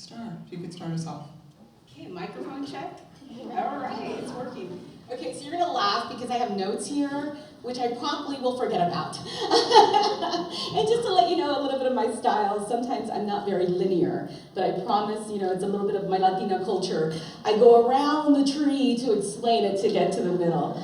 Star, if you could start us off. Okay, microphone check. All right, it's working. Okay, so you're gonna laugh because I have notes here, which I promptly will forget about. And just to let you know a little bit of my style, sometimes I'm not very linear, but I promise, it's a little bit of my Latina culture. I go around the tree to explain it to get to the middle.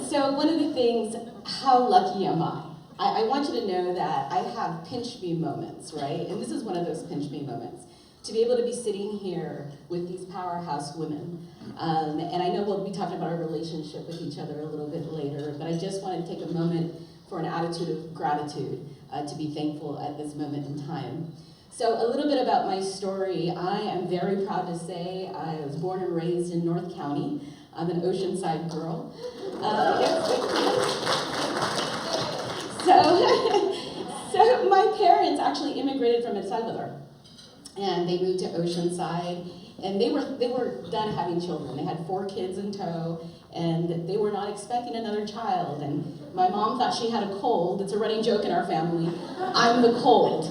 So one of the things, how lucky am I? I want you to know that I have pinch me moments, right? And this is one of those pinch me moments. To be able to be sitting here with these powerhouse women. And I know we'll be talking about our relationship with each other a little bit later, but I just want to take a moment for an attitude of gratitude, to be thankful at this moment in time. So a little bit about my story. I am very proud to say I was born and raised in North County. I'm an Oceanside girl. So my parents actually immigrated from El Salvador. And they moved to Oceanside, and they were done having children. They had 4 kids in tow, and they were not expecting another child. And my mom thought she had a cold. It's a running joke in our family. I'm the cold.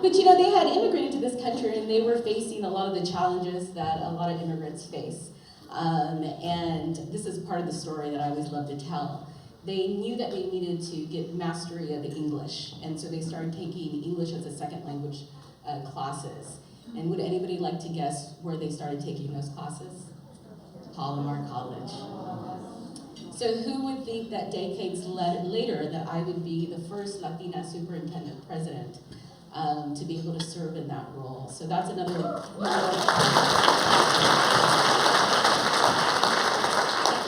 But they had immigrated to this country, and they were facing a lot of the challenges that a lot of immigrants face. And this is part of the story that I always love to tell. They knew that they needed to get mastery of the English, and so they started taking English as a second language classes. And would anybody like to guess where they started taking those classes? Palomar College. So who would think that decades later that I would be the first Latina superintendent president to be able to serve in that role? So that's another.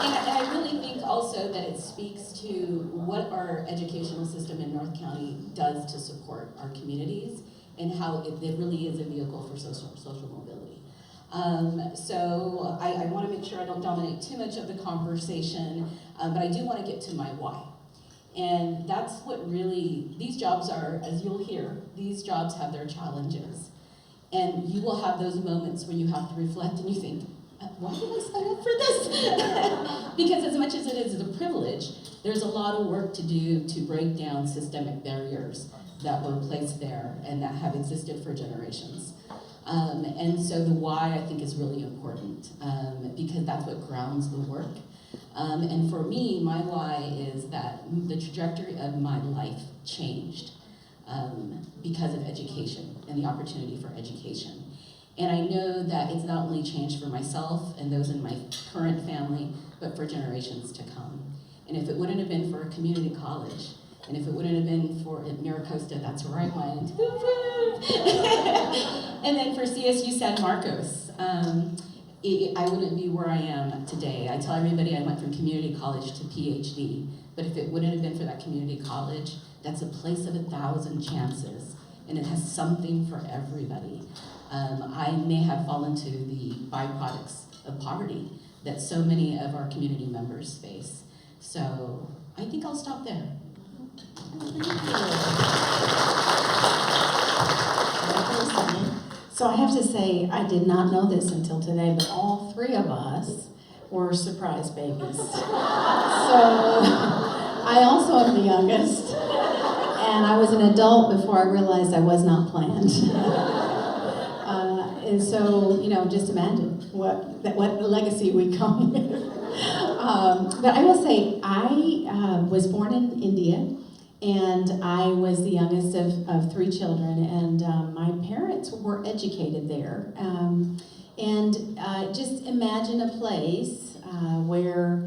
And I really think also that it speaks to what our educational system in North County does to support our communities and how it really is a vehicle for social mobility. So I want to make sure I don't dominate too much of the conversation, but I do want to get to my why. And that's what really, these jobs are, as you'll hear, these jobs have their challenges. And you will have those moments where you have to reflect and you think, why did I sign up for this? Because as much as it is a privilege, there's a lot of work to do to break down systemic barriers that were placed there and that have existed for generations. And so the why, I think, is really important because that's what grounds the work. And for me, my why is that the trajectory of my life changed because of education and the opportunity for education. And I know that it's not only changed for myself and those in my current family, but for generations to come. And if it wouldn't have been for a community college, and if it wouldn't have been for Miracosta, that's where I went. And then for CSU San Marcos, I wouldn't be where I am today. I tell everybody I went from community college to PhD, but if it wouldn't have been for that community college, that's a place of 1,000 chances, and it has something for everybody. I may have fallen to the byproducts of poverty that so many of our community members face. So I think I'll stop there. So I have to say, I did not know this until today, but all 3 of us were surprise babies. So I also am the youngest, and I was an adult before I realized I was not planned. And so, just imagine what the legacy we come with. But I will say, I was born in India, and I was the youngest of 3 children, and my parents were educated there. Just imagine a place where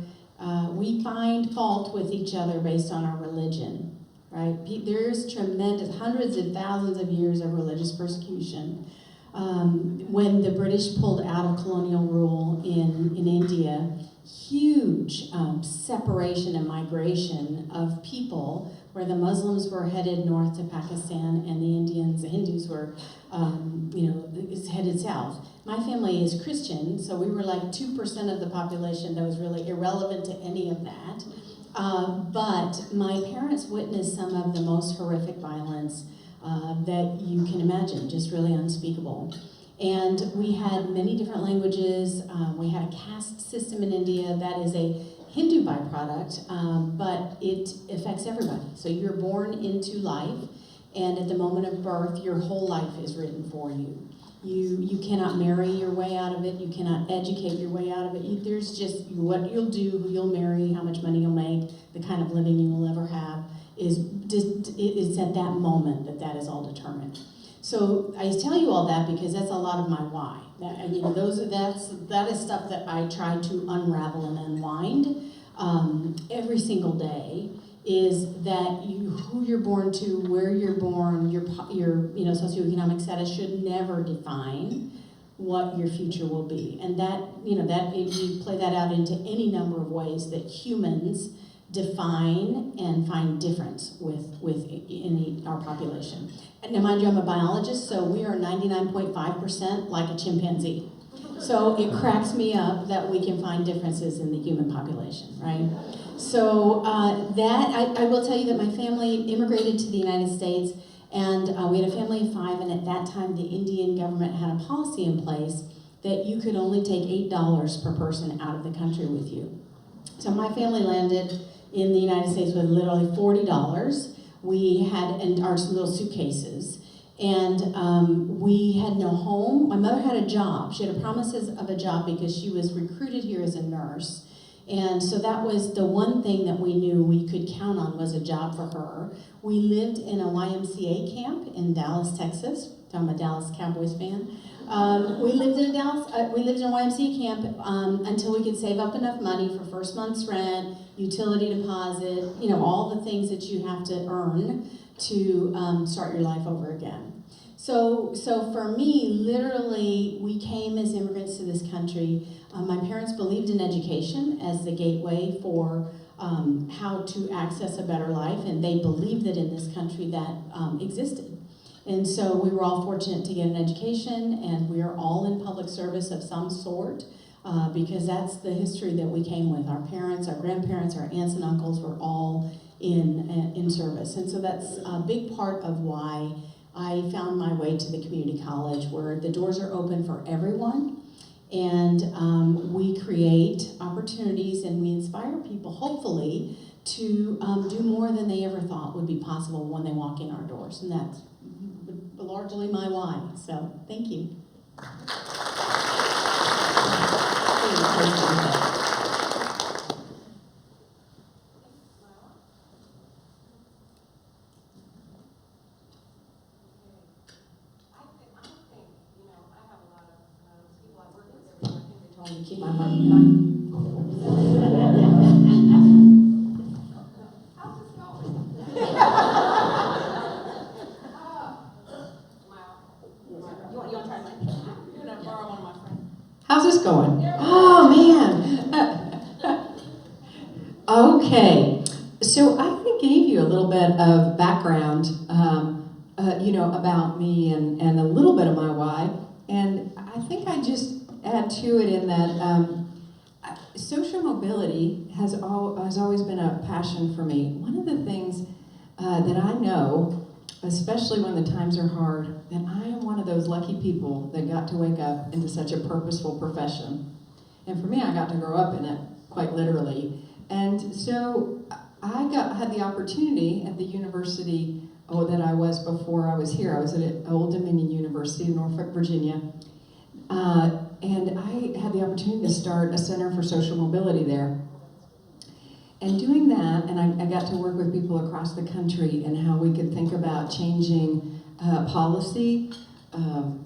we find fault with each other based on our religion, right? There's tremendous, hundreds of thousands of years of religious persecution. When the British pulled out of colonial rule in India, huge separation and migration of people, where the Muslims were headed north to Pakistan and the Hindus were, headed south. My family is Christian, so we were like 2% of the population that was really irrelevant to any of that. But my parents witnessed some of the most horrific violence that you can imagine, just really unspeakable. And we had many different languages. We had a caste system in India that is a Hindu byproduct, but it affects everybody. So you're born into life, And at the moment of birth, your whole life is written for you. You cannot marry your way out of it. You cannot educate your way out of it. There's just what you'll do, who you'll marry, how much money you'll make, the kind of living you will ever have is at that moment that is all determined. So I tell you all that because that's a lot of my why. That is stuff that I try to unravel and unwind every single day. Is that who you're born to, where you're born, your socioeconomic status should never define what your future will be, and that you play that out into any number of ways that humans define and find difference in our population. And now, mind you, I'm a biologist, so we are 99.5% like a chimpanzee. So it cracks me up that we can find differences in the human population, right? So I will tell you that my family immigrated to the United States, and we had a family of 5, and at that time the Indian government had a policy in place that you could only take $8 per person out of the country with you. So my family landed in the United States with literally $40. We had our little suitcases. And we had no home. My mother had a job. She had promises of a job because she was recruited here as a nurse. And so that was the one thing that we knew we could count on was a job for her. We lived in a YMCA camp in Dallas, Texas. I'm a Dallas Cowboys fan. We lived in a YMCA camp until we could save up enough money for first month's rent, utility deposit, all the things that you have to earn to start your life over again. So for me, literally, we came as immigrants to this country. My parents believed in education as the gateway for how to access a better life, and they believed that in this country that existed. And so we were all fortunate to get an education, and we are all in public service of some sort, because that's the history that we came with. Our parents, our grandparents, our aunts and uncles were all in service. And so that's a big part of why I found my way to the community college, where the doors are open for everyone, and we create opportunities and we inspire people, hopefully, to do more than they ever thought would be possible when they walk in our doors. And that's largely my why. So thank you. Keep my heart going. How's this going? You want to try mine? You're going to borrow one of my friends. How's this going? Oh, man. Okay. So I gave you a little bit of background, about me and a little bit of my why. And I think I just add to it in that social mobility has always been a passion for me. One of the things that I know, especially when the times are hard, that I am one of those lucky people that got to wake up into such a purposeful profession. And for me, I got to grow up in it, quite literally. And so I had the opportunity at the university that I was before I was here. I was at Old Dominion University in Norfolk, Virginia. And I had the opportunity to start a Center for Social Mobility there. And doing that, and I got to work with people across the country and how we could think about changing policy,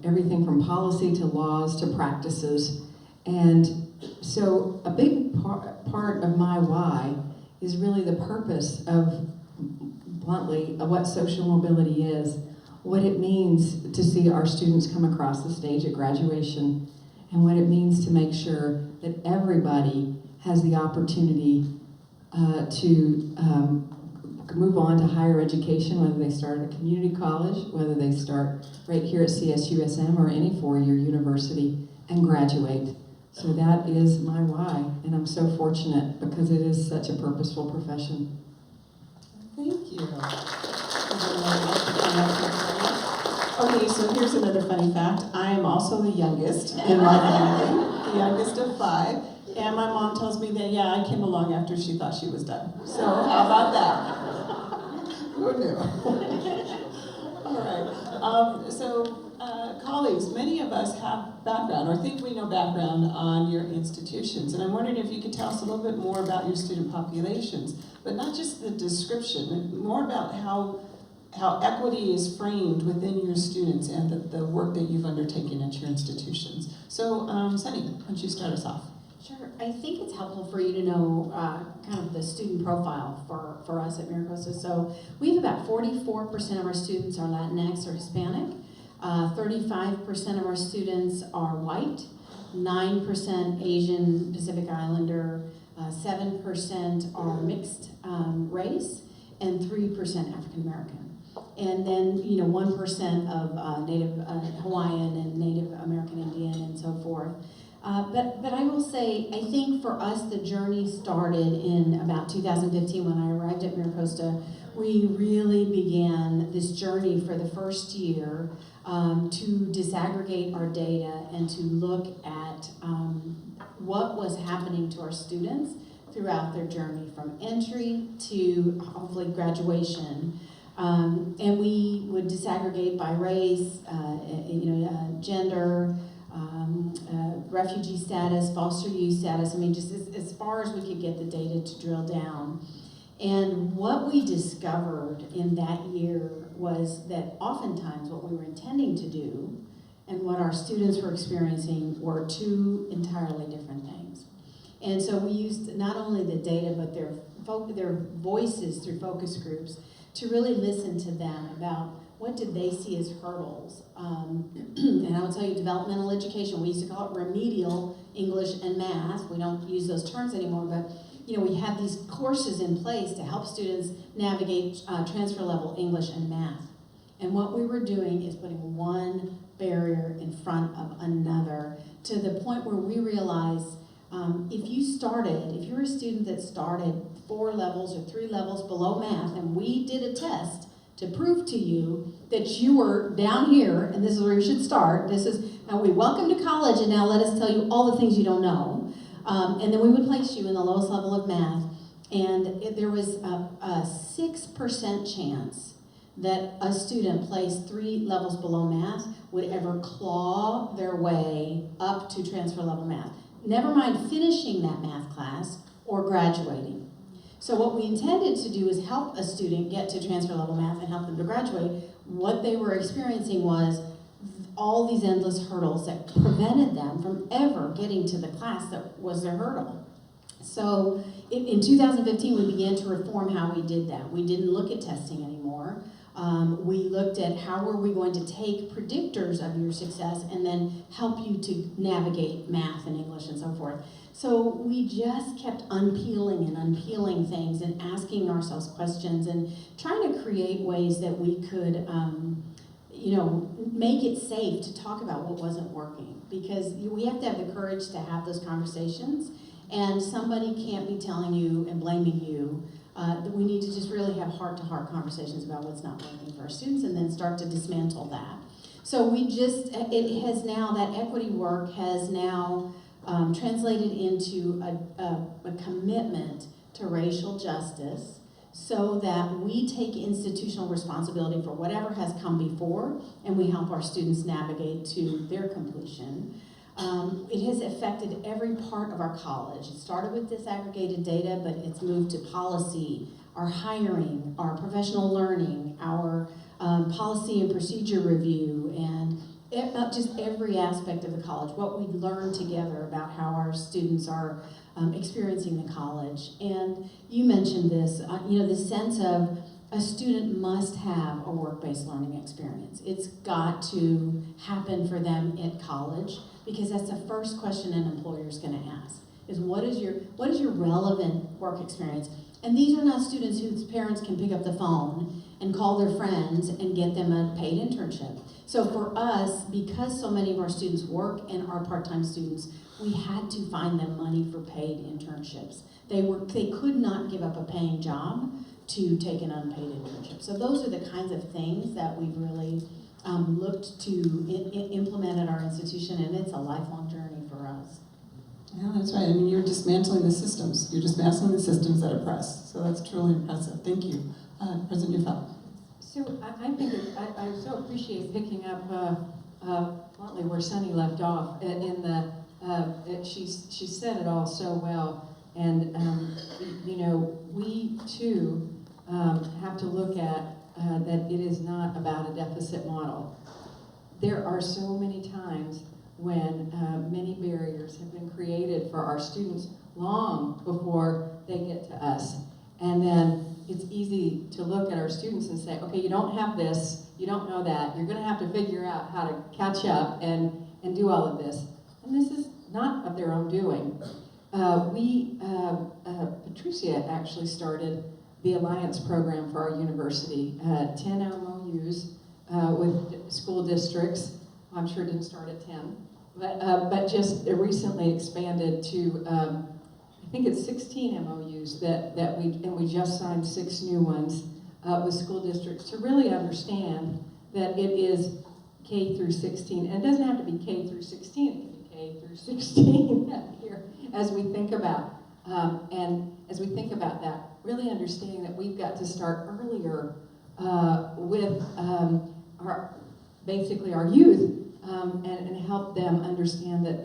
everything from policy to laws to practices. And so a big part of my why is really the purpose of, bluntly, of what social mobility is, what it means to see our students come across the stage at graduation, and what it means to make sure that everybody has the opportunity to move on to higher education, whether they start at a community college, whether they start right here at CSUSM or any four-year university, and graduate. So that is my why, and I'm so fortunate because it is such a purposeful profession. Thank you. Okay, so here's another funny fact. I am also the youngest in my family, the youngest of 5, and my mom tells me that, yeah, I came along after she thought she was done. So how about that? Who knew? All right. Colleagues, many of us have background or think we know background on your institutions. And I'm wondering if you could tell us a little bit more about your student populations, but not just the description, more about how equity is framed within your students and the work that you've undertaken at your institutions. So, Sunny, why don't you start us off? Sure. I think it's helpful for you to know kind of the student profile for us at Miracosta. So we have about 44% of our students are Latinx or Hispanic, 35% of our students are white, 9% Asian Pacific Islander, 7% are mixed race, and 3% African American. And then, 1% of Native Hawaiian and Native American Indian and so forth. But I will say, I think for us, the journey started in about 2015 when I arrived at Miracosta. We really began this journey for the first year to disaggregate our data and to look at what was happening to our students throughout their journey from entry to hopefully graduation. And we would disaggregate by race, gender, refugee status, foster youth status. I mean, just as far as we could get the data to drill down. And what we discovered in that year was that oftentimes what we were intending to do and what our students were experiencing were two entirely different things. And so we used not only the data, but their voices through focus groups to really listen to them about what did they see as hurdles. And I will tell you, developmental education, we used to call it remedial English and math. We don't use those terms anymore, but we had these courses in place to help students navigate transfer level English and math. And what we were doing is putting one barrier in front of another to the point where we realized if you're a student that started 4 levels or 3 levels below math, and we did a test to prove to you that you were down here, and this is where you should start. Now we welcome to college, and now let us tell you all the things you don't know. And then we would place you in the lowest level of math, and there was a 6% chance that a student placed 3 levels below math would ever claw their way up to transfer level math. Never mind finishing that math class or graduating. So what we intended to do is help a student get to transfer level math and help them to graduate. What they were experiencing was all these endless hurdles that prevented them from ever getting to the class that was their hurdle. So in 2015, we began to reform how we did that. We didn't look at testing anymore. We looked at how were we going to take predictors of your success and then help you to navigate math and English and so forth. So we just kept unpeeling things and asking ourselves questions and trying to create ways that we could, make it safe to talk about what wasn't working. Because we have to have the courage to have those conversations, and somebody can't be telling you and blaming you. That we need to just really have heart-to-heart conversations about what's not working for our students and then start to dismantle that. So that equity work has now translated into a commitment to racial justice so that we take institutional responsibility for whatever has come before and we help our students navigate to their completion. It has affected every part of our college. It started with disaggregated data, but it's moved to policy, our hiring, our professional learning, our policy and procedure review, and just every aspect of the college, what we learn together about how our students are experiencing the college. And you mentioned this, the sense of a student must have a work-based learning experience. It's got to happen for them at college, because that's the first question an employer is going to ask, is what is your relevant work experience? And these are not students whose parents can pick up the phone and call their friends and get them a paid internship. So for us, because so many of our students work and are part-time students, we had to find them money for paid internships. They could not give up a paying job to take an unpaid internship. So those are the kinds of things that we've really looked to implement at our institution, and it's a lifelong journey for us. Yeah, that's right. I mean, you're dismantling the systems. You're dismantling the systems that oppress. So that's truly impressive. Thank you. President Ufel. So I think I so appreciate picking up bluntly where Sunny left off in the she said it all so well, and you know, we too have to look at that it is not about a deficit model. There are so many times when many barriers have been created for our students long before they get to us, and then it's easy to look at our students and say, okay, you don't have this, you don't know that, you're gonna have to figure out how to catch up and do all of this. And this is not of their own doing. Patricia actually started the Alliance program for our university, 10 MOUs with school districts. I'm sure it didn't start at 10, but just recently expanded to, I think it's 16 MOUs that we just signed 6 new ones with school districts to really understand that it is K through 16, and it doesn't have to be K through 16, it can be K through 16 here as we think about, and as we think about that, really understanding that we've got to start earlier with basically our youth and help them understand that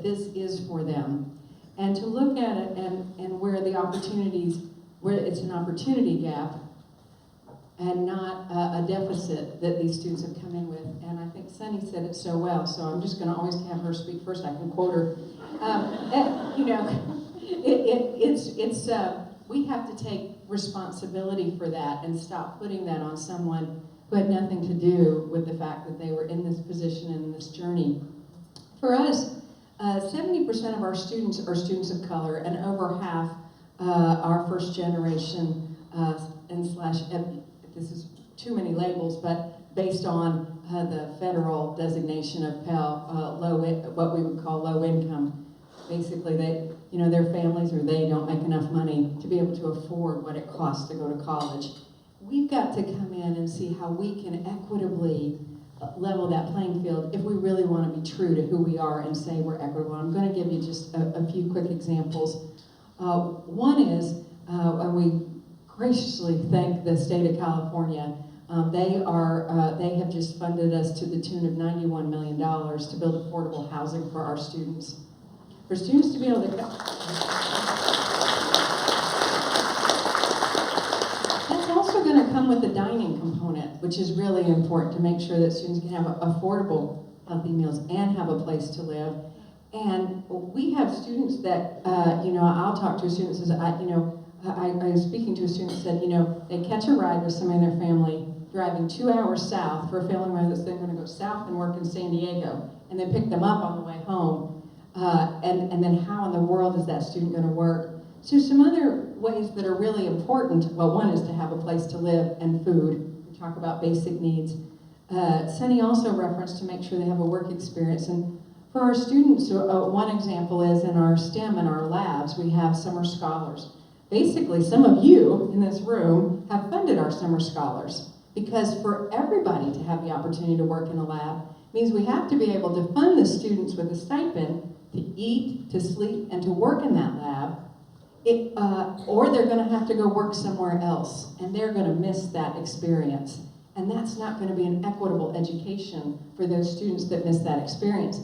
this is for them. And to look at it and where the opportunities, where it's an opportunity gap and not a deficit that these students have come in with. And I think Sunny said it so well, so I'm just gonna always have her speak first. I can quote her. You know, we have to take responsibility for that and stop putting that on someone who had nothing to do with the fact that they were in this position and this journey. For us, 70% of our students are students of color, and over half are first generation this is too many labels, but based on the federal designation of Pell, what we would call low income. Basically, their families or they don't make enough money to be able to afford what it costs to go to college. We've got to come in and see how we can equitably level that playing field if we really want to be true to who we are and say we're equitable. I'm going to give you just a few quick examples. One is, and we graciously thank the state of California. They have just funded us to the tune of $91 million to build affordable housing for our students. For students to be able to that's also going to come with the dining component, which is really important to make sure that students can have affordable, healthy meals and have a place to live. And we have students that, I'll talk to students as I was speaking to a student that said, they catch a ride with somebody in their family driving 2 hours south for a family member that's then going to go south and work in San Diego, and then pick them up on the way home. And then how in the world is that student going to work? So some other ways that are really important, well, one is to have a place to live and food. We talk about basic needs. Sunny also referenced to make sure they have a work experience. And for our students, one example is in our STEM and our labs, we have summer scholars. Basically, some of you in this room have funded our summer scholars, because for everybody to have the opportunity to work in a lab means we have to be able to fund the students with a stipend to eat, to sleep, and to work in that lab, or they're going to have to go work somewhere else, and they're going to miss that experience. And that's not going to be an equitable education for those students that miss that experience.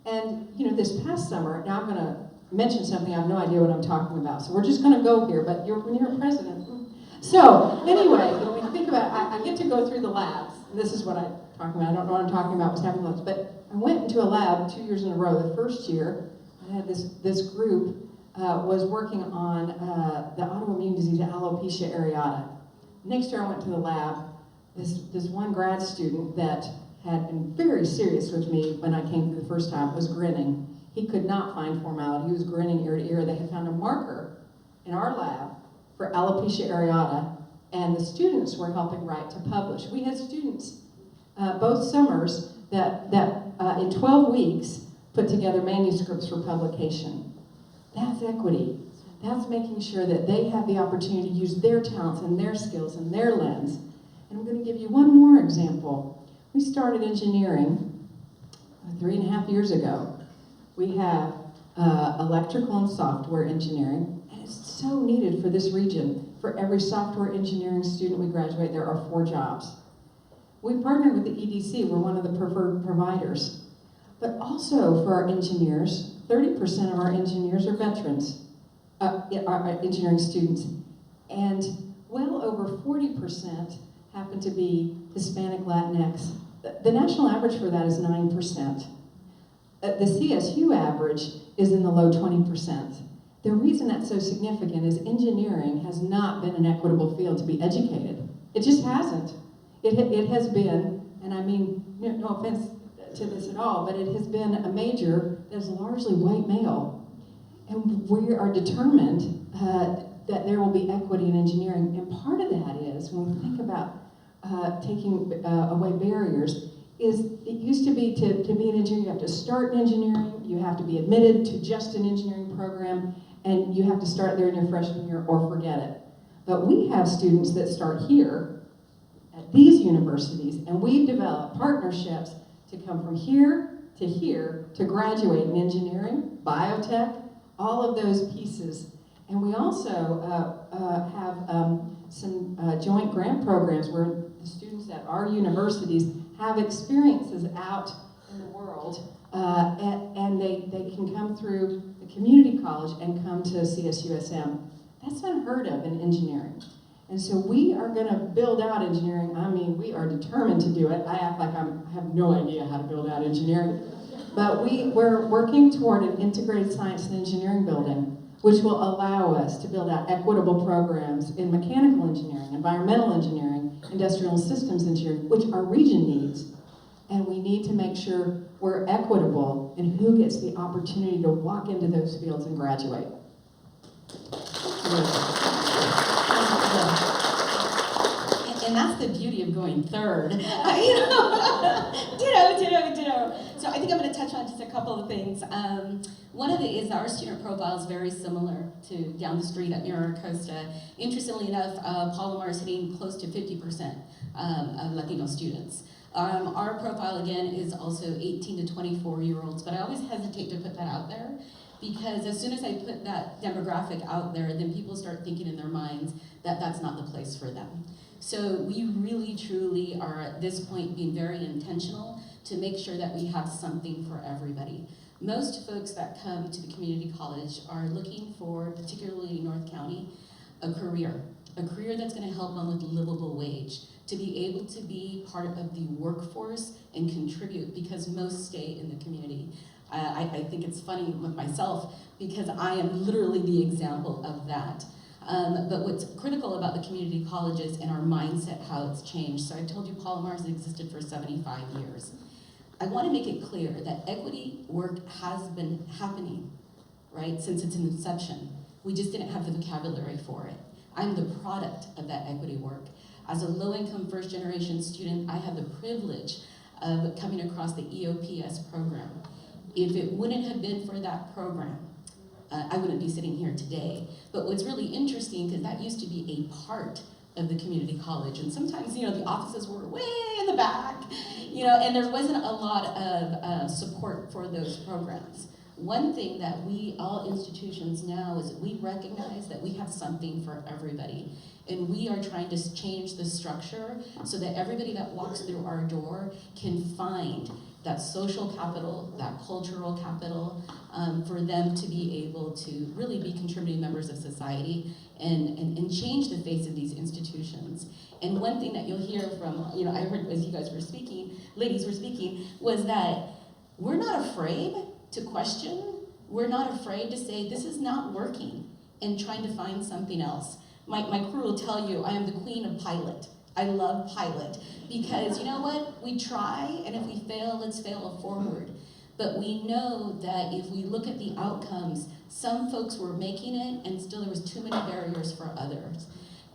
And this past summer, now I'm going to mention something, I have no idea what I'm talking about, so we're just going to go here, but when you're a president. So anyway, when we think about, I get to go through the labs, and this is what I'm talking about. I don't know what I'm talking about, what's happening with labs, but I went into a lab 2 years in a row. The first year, I had this group was working on the autoimmune disease, alopecia areata. Next year I went to the lab, this one grad student that had been very serious with me when I came through the first time was grinning. He could not find formality. He was grinning ear to ear. They had found a marker in our lab for alopecia areata, and the students were helping write to publish. We had students both summers that in 12 weeks put together manuscripts for publication. That's equity. That's making sure that they have the opportunity to use their talents and their skills and their lens. And I'm going to give you one more example. We started engineering 3.5 years ago. We have electrical and software engineering, and is so needed for this region. For every software engineering student we graduate, there are 4 jobs. We partnered with the EDC, we're one of the preferred providers. But also for our engineers, 30% of our engineers are veterans, our engineering students. And well over 40% happen to be Hispanic Latinx. The national average for that is 9%. The CSU average is in the low 20%. The reason that's so significant is engineering has not been an equitable field to be educated. It just hasn't. It has been, and I mean, no offense to this at all, but it has been a major that is largely white male. And we are determined that there will be equity in engineering. And part of that is, when we think about taking away barriers, is it used to be to be an engineer, you have to start in engineering, you have to be admitted to just an engineering program, and you have to start there in your freshman year or forget it. But we have students that start here at these universities, and we've developed partnerships to come from here to graduate in engineering, biotech, all of those pieces. And we also have some joint grant programs where the students at our universities have experiences out in the world, and they can come through the community college and come to CSUSM. That's unheard of in engineering. And so we are going to build out engineering. I mean, we are determined to do it. I act like I have no idea how to build out engineering. But we're working toward an integrated science and engineering building, which will allow us to build out equitable programs in mechanical engineering, environmental engineering, industrial systems engineering, which our region needs. And we need to make sure we're equitable in who gets the opportunity to walk into those fields and graduate. And that's the beauty of going third. Ditto. So I think I'm going to touch on just a couple of things. One of it is our student profile is very similar to down the street at Miracosta. Interestingly enough, Palomar is hitting close to 50% of Latino students. Our profile, again, is also 18 to 24-year-olds, but I always hesitate to put that out there, because as soon as I put that demographic out there, then people start thinking in their minds that that's not the place for them. So we really, truly are at this point being very intentional to make sure that we have something for everybody. Most folks that come to the community college are looking for, particularly in North County, a career that's going to help them with livable wage, to be able to be part of the workforce and contribute, because most stay in the community. I think it's funny with myself because I am literally the example of that. But what's critical about the community colleges and our mindset, how it's changed. So I told you Palomar has existed for 75 years. I want to make it clear that equity work has been happening, right, since its inception. We just didn't have the vocabulary for it. I'm the product of that equity work. As a low-income first-generation student, I have the privilege of coming across the EOPS program. If it wouldn't have been for that program, I wouldn't be sitting here today. But what's really interesting, because that used to be a part of the community college, and sometimes, the offices were way in the back, and there wasn't a lot of support for those programs. One thing that all institutions now, is that we recognize that we have something for everybody. And we are trying to change the structure so that everybody that walks through our door can find that social capital, that cultural capital, for them to be able to really be contributing members of society and change the face of these institutions. And one thing that you'll hear from, I heard as you guys were speaking, ladies were speaking, was that we're not afraid to question. We're not afraid to say, this is not working, and trying to find something else. My crew will tell you I am the queen of pilot. I love pilot, because you know what? We try, and if we fail, let's fail forward. But we know that if we look at the outcomes, some folks were making it, and still there was too many barriers for others.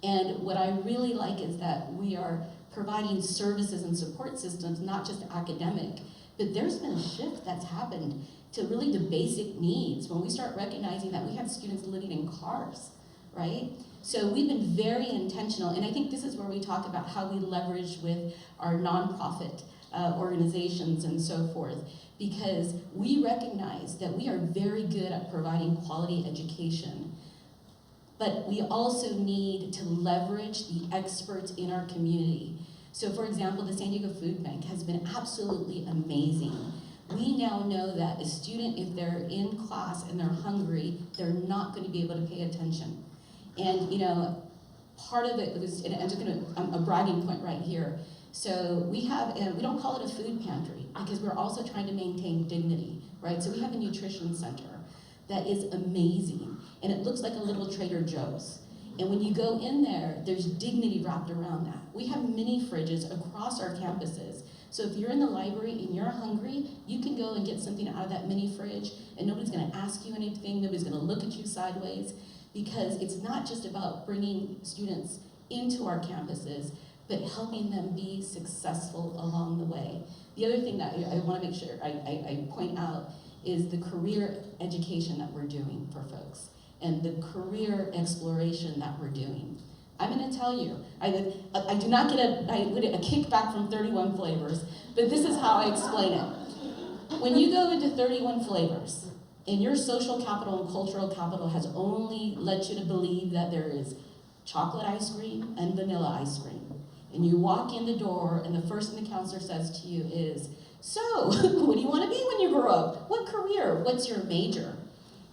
And what I really like is that we are providing services and support systems, not just academic, but there's been a shift that's happened to really the basic needs when we start recognizing that we have students living in cars, right? So we've been very intentional, and I think this is where we talk about how we leverage with our nonprofit organizations and so forth, because we recognize that we are very good at providing quality education. but we also need to leverage the experts in our community. So for example, the San Diego Food Bank has been absolutely amazing. We now know that a student, if they're in class and they're hungry, they're not going to be able to pay attention. And you know, part of it was, and I'm just going to, a bragging point right here. So we have, we don't call it a food pantry because we're also trying to maintain dignity, right? So we have a nutrition center that is amazing, and it looks like a little Trader Joe's. And when you go in there, there's dignity wrapped around that. We have mini fridges across our campuses. So if you're in the library and you're hungry, you can go and get something out of that mini fridge, and nobody's gonna ask you anything, nobody's gonna look at you sideways, because it's not just about bringing students into our campuses, but helping them be successful along the way. The other thing that I wanna make sure I point out is the career education that we're doing for folks, and the career exploration that we're doing. I'm gonna tell you, I do not get a kickback from 31 flavors, but this is how I explain it. When you go into 31 flavors, and your social capital and cultural capital has only led you to believe that there is chocolate ice cream and vanilla ice cream, and you walk in the door and the first thing the counselor says to you is, so, what do you wanna be when you grow up? What career? What's your major?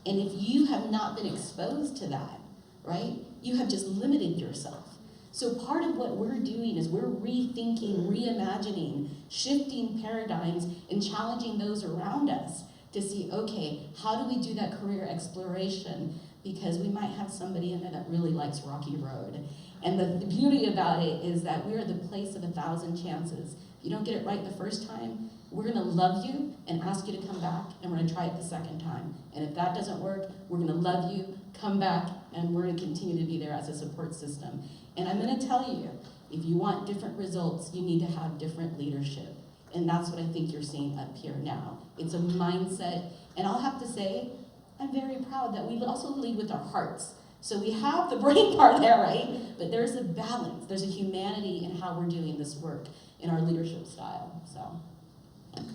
And if you have not been exposed to that, right, you have just limited yourself. So part of what we're doing is we're rethinking, reimagining, shifting paradigms, and challenging those around us to see, okay, how do we do that career exploration? Because we might have somebody in there that really likes Rocky Road. And the beauty about it is that we're the place of 1,000 chances. If you don't get it right the first time, we're gonna love you and ask you to come back, and we're gonna try it the second time. And if that doesn't work, we're gonna love you, come back, and we're gonna continue to be there as a support system. And I'm gonna tell you, if you want different results, you need to have different leadership. And that's what I think you're seeing up here now. It's a mindset, and I'll have to say, I'm very proud that we also lead with our hearts. So we have the brain part there, right? But there's a balance, there's a humanity in how we're doing this work in our leadership style, so. Just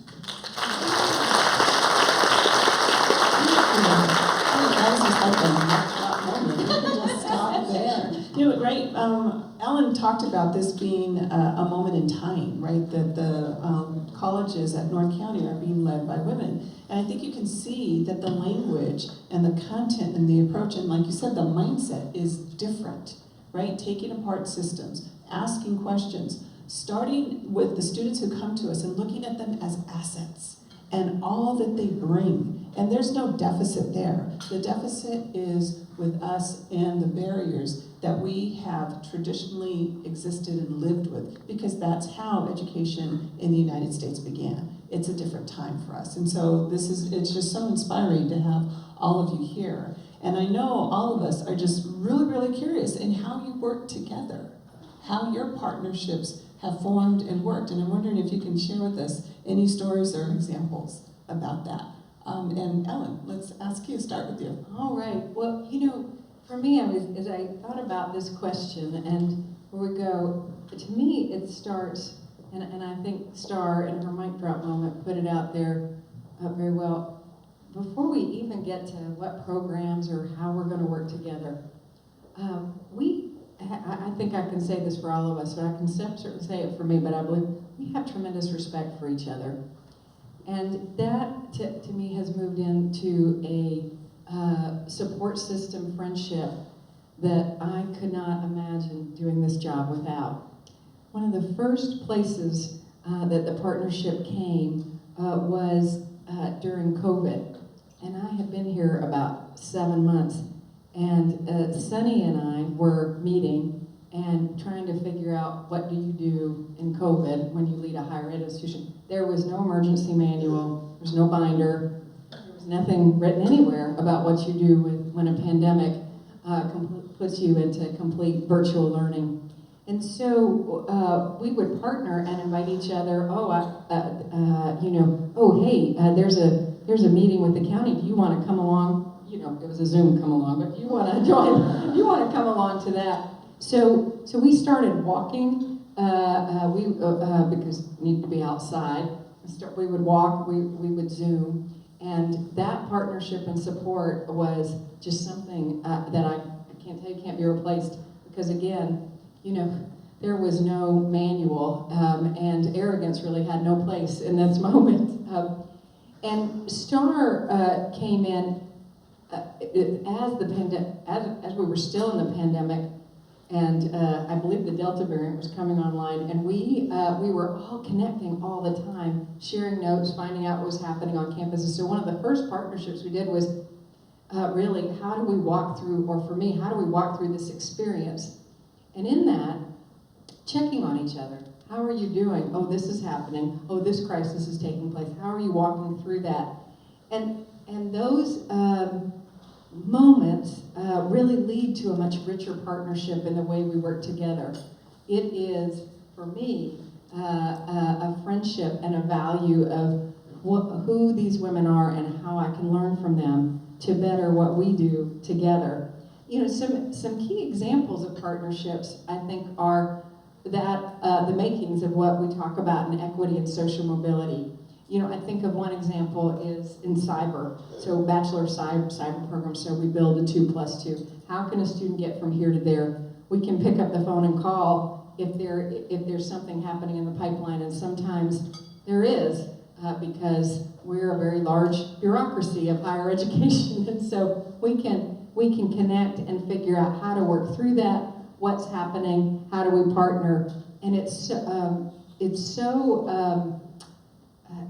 stop there. You know, right, Ellen talked about this being a moment in time, right? That the colleges at North County are being led by women. And I think you can see that the language and the content and the approach, and like you said, the mindset is different, right? Taking apart systems, asking questions, starting with the students who come to us and looking at them as assets and all that they bring. And there's no deficit there. The deficit is with us and the barriers that we have traditionally existed and lived with, because that's how education in the United States began. It's a different time for us. And so it's just so inspiring to have all of you here. And I know all of us are just really, really curious in how you work together, how your partnerships have formed and worked. And I'm wondering if you can share with us any stories or examples about that. And Ellen, let's ask you, start with you. All right. Well, you know, for me, as I thought about this question and where we go, to me, it starts, and I think Star in her mic drop moment put it out there very well. Before we even get to what programs or how we're going to work together, I think I can say this for all of us, but I can certainly say it for me, but I believe we have tremendous respect for each other. And that, to me, has moved into a support system friendship that I could not imagine doing this job without. One of the first places that the partnership came was during COVID. And I had been here about 7 months. And Sunny and I were meeting and trying to figure out what do you do in COVID when you lead a higher ed institution. There was no emergency manual, there was no binder, there was nothing written anywhere about what you do when a pandemic puts you into complete virtual learning. And so we would partner and invite each other, there's a meeting with the county, do you want to come along? You know, it was a Zoom come along, but if you want to join, you want to come along to that. So we started walking, because we needed to be outside. We would walk, we would Zoom, and that partnership and support was just something that I can't tell you can't be replaced, because again, you know, there was no manual, and arrogance really had no place in this moment. And STAR came in as we were still in the pandemic, and I believe the Delta variant was coming online, and we were all connecting all the time, sharing notes, finding out what was happening on campuses. So one of the first partnerships we did was really, how do we walk through, or for me, how do we walk through this experience? And in that, checking on each other. How are you doing? Oh, this is happening. Oh, this crisis is taking place. How are you walking through that? And those moments really lead to a much richer partnership in the way we work together. It is, for me, a friendship and a value of who these women are and how I can learn from them to better what we do together. You know, some key examples of partnerships, I think, are that the makings of what we talk about in equity and social mobility. You know, I think of one example is in cyber. So Bachelor of Cyber program, so we build a 2+2. How can a student get from here to there? We can pick up the phone and call if there's something happening in the pipeline, and sometimes there is, because we're a very large bureaucracy of higher education, and so we can connect and figure out how to work through that, what's happening, how do we partner, and it's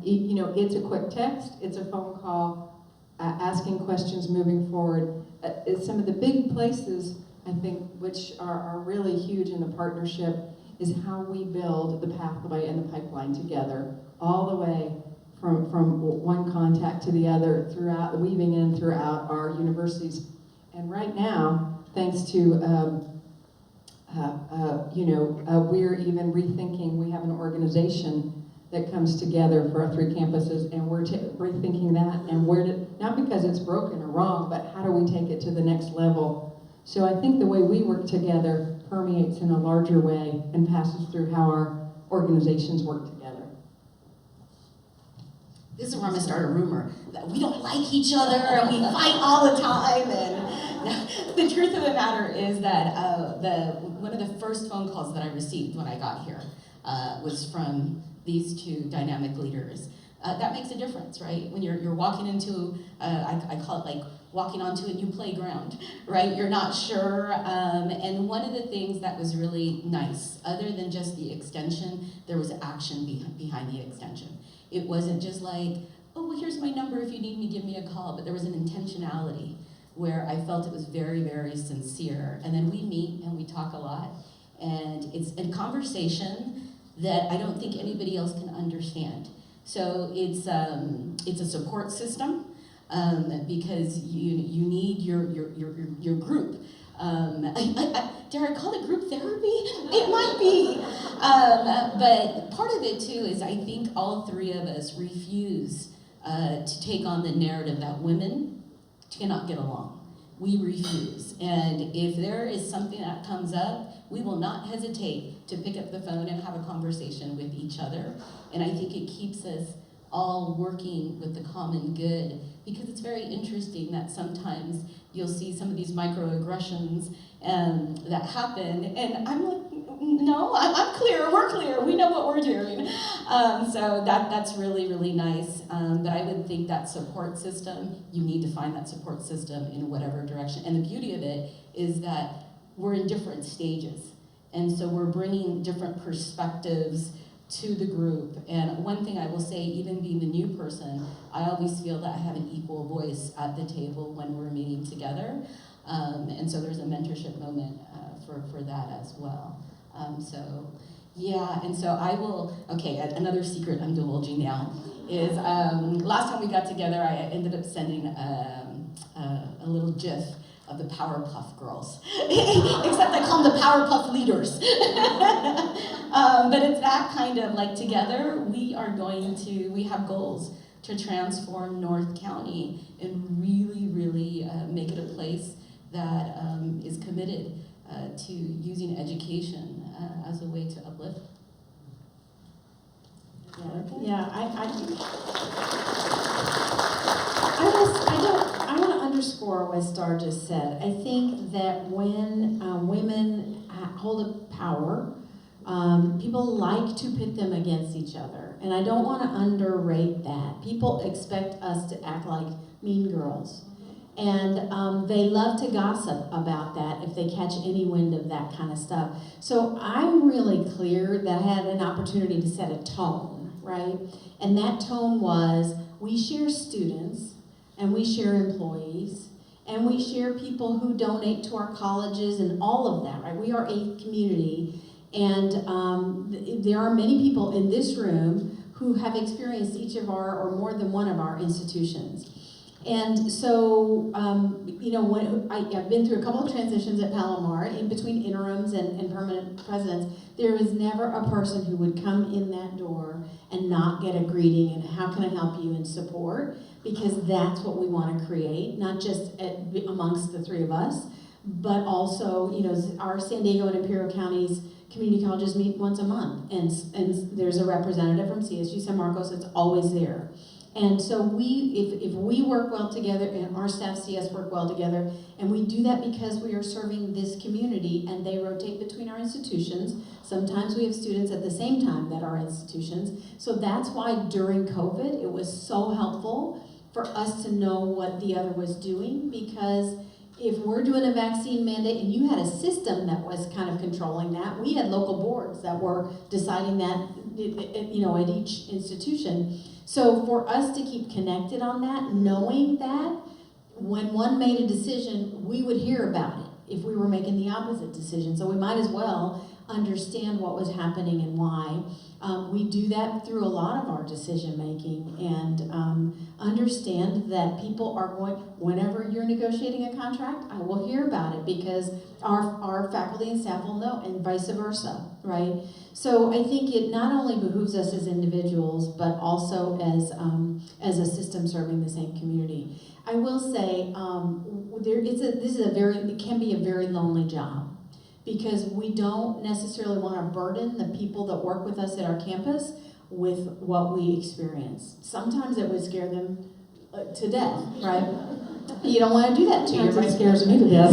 you know, it's a quick text, it's a phone call, asking questions, moving forward. It's some of the big places, I think, which are really huge in the partnership, is how we build the pathway and the pipeline together, all the way from one contact to the other, throughout, weaving in throughout our universities. And right now, thanks to you know, we're even rethinking, we have an organization that comes together for our 3 campuses, and we're rethinking that, and not because it's broken or wrong, but how do we take it to the next level? So I think the way we work together permeates in a larger way and passes through how our organizations work together. This is where I'm gonna start a rumor that we don't like each other and we fight all the time. And the truth of the matter is that one of the first phone calls that I received when I got here was from these 2 dynamic leaders. That makes a difference, right? When you're walking into, I call it like walking onto a new playground, right? You're not sure. And one of the things that was really nice, other than just the extension, there was action behind the extension. It wasn't just like, oh, well, here's my number, if you need me, give me a call. But there was an intentionality where I felt it was very, very sincere. And then we meet and we talk a lot. And it's a conversation that I don't think anybody else can understand. So it's a support system, because you need your group. Dare I call it group therapy? It might be. But part of it too is I think all 3 of us refuse to take on the narrative that women cannot get along. We refuse. And if there is something that comes up, we will not hesitate to pick up the phone and have a conversation with each other. And I think it keeps us all working with the common good, because it's very interesting that sometimes you'll see some of these microaggressions that happen, and I'm like, no, I'm clear, we're clear, we know what we're doing. So that's really, really nice. But I would think that support system, you need to find that support system in whatever direction. And the beauty of it is that we're in different stages. And so we're bringing different perspectives to the group. And one thing I will say, even being the new person, I always feel that I have an equal voice at the table when we're meeting together. And so there's a mentorship moment for that as well. So yeah, and so I will, okay, another secret I'm divulging now is last time we got together, I ended up sending a little GIF of the Powerpuff Girls. Except I call them the Powerpuff Leaders. But it's that kind of like, together we have goals to transform North County and really, really make it a place that is committed to using education as a way to uplift. Yeah, I want to underscore what Star just said. I think that when women hold a power, people like to pit them against each other. And I don't want to underrate that. People expect us to act like mean girls. And they love to gossip about that if they catch any wind of that kind of stuff. So I'm really clear that I had an opportunity to set a tone, right? And that tone was, we share students, and we share employees, and we share people who donate to our colleges and all of that, right? We are a community, and there are many people in this room who have experienced each of our, or more than one of our institutions. And so, you know, when I've been through a couple of transitions at Palomar, in between interims and permanent presidents, there was never a person who would come in that door and not get a greeting and how can I help you and support, because that's what we want to create, not just amongst the three of us, but also, you know, our San Diego and Imperial Counties community colleges meet once a month, and there's a representative from CSU San Marcos that's always there. And so if we work well together, and our staff see us work well together, and we do that because we are serving this community, and they rotate between our institutions. Sometimes we have students at the same time that our institutions. So that's why during COVID, it was so helpful for us to know what the other was doing, because if we're doing a vaccine mandate and you had a system that was kind of controlling that, we had local boards that were deciding that, you know, at each institution. So for us to keep connected on that, knowing that when one made a decision, we would hear about it if we were making the opposite decision. So we might as well understand what was happening and why. We do that through a lot of our decision making, and understand that people are going, whenever you're negotiating a contract, I will hear about it because our faculty and staff will know, and vice versa, right? So I think it not only behooves us as individuals, but also as a system serving the same community. I will say, it can be a very lonely job, because we don't necessarily want to burden the people that work with us at our campus with what we experience. Sometimes it would scare them to death, right? You don't want to do that to your It scares me to death.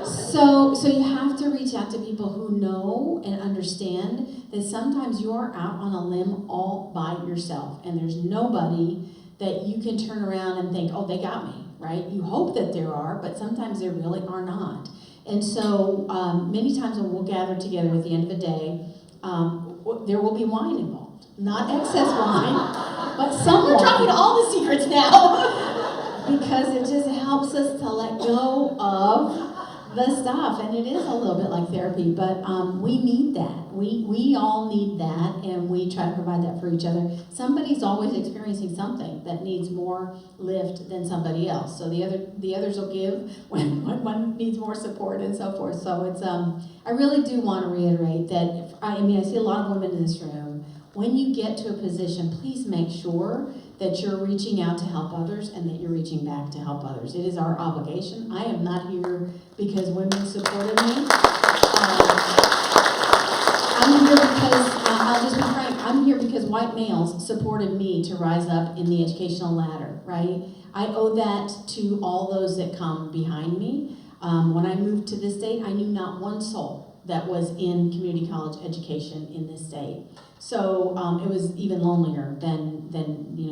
So you have to reach out to people who know and understand that sometimes you are out on a limb all by yourself, and there's nobody that you can turn around and think, oh, they got me, right? You hope that there are, but sometimes there really are not. And so many times when we'll gather together at the end of the day, there will be wine involved. Not excess wine, but some We're wine. dropping all the secrets now. Because it just helps us to let go of the stuff, and it is a little bit like therapy, but we need that. We all need that, and we try to provide that for each other. Somebody's always experiencing something that needs more lift than somebody else. So the others will give when one needs more support and so forth. So it's I really do want to reiterate that. I see a lot of women in this room. When you get to a position, please make sure that you're reaching out to help others and that you're reaching back to help others. It is our obligation. I am not here because women supported me. I'm here because, I'll just be frank, I'm here because white males supported me to rise up in the educational ladder, right? I owe that to all those that come behind me. When I moved to this state, I knew not one soul that was in community college education in this state. So it was even lonelier than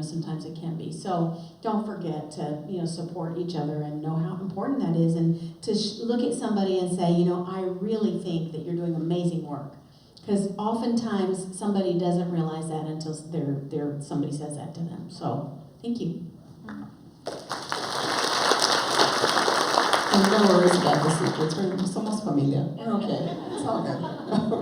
sometimes it can be. So don't forget to support each other and know how important that is, and to look at somebody and say, I really think that you're doing amazing work, because oftentimes somebody doesn't realize that until somebody says that to them. So thank you. And no worries about the secrets. We're somos familia. We're okay. It's all good.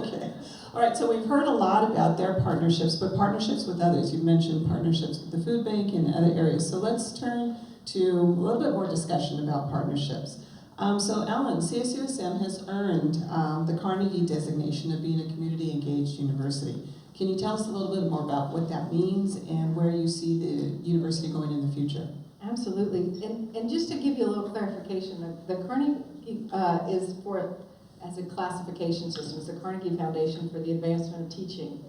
Okay. All right, so we've heard a lot about their partnerships, but partnerships with others. You've mentioned partnerships with the food bank and other areas. So let's turn to a little bit more discussion about partnerships. So Ellen, CSUSM has earned the Carnegie designation of being a community engaged university. Can you tell us a little bit more about what that means and where you see the university going in the future? Absolutely. And just to give you a little clarification, the Carnegie is as a classification system. It's the Carnegie Foundation for the Advancement of Teaching.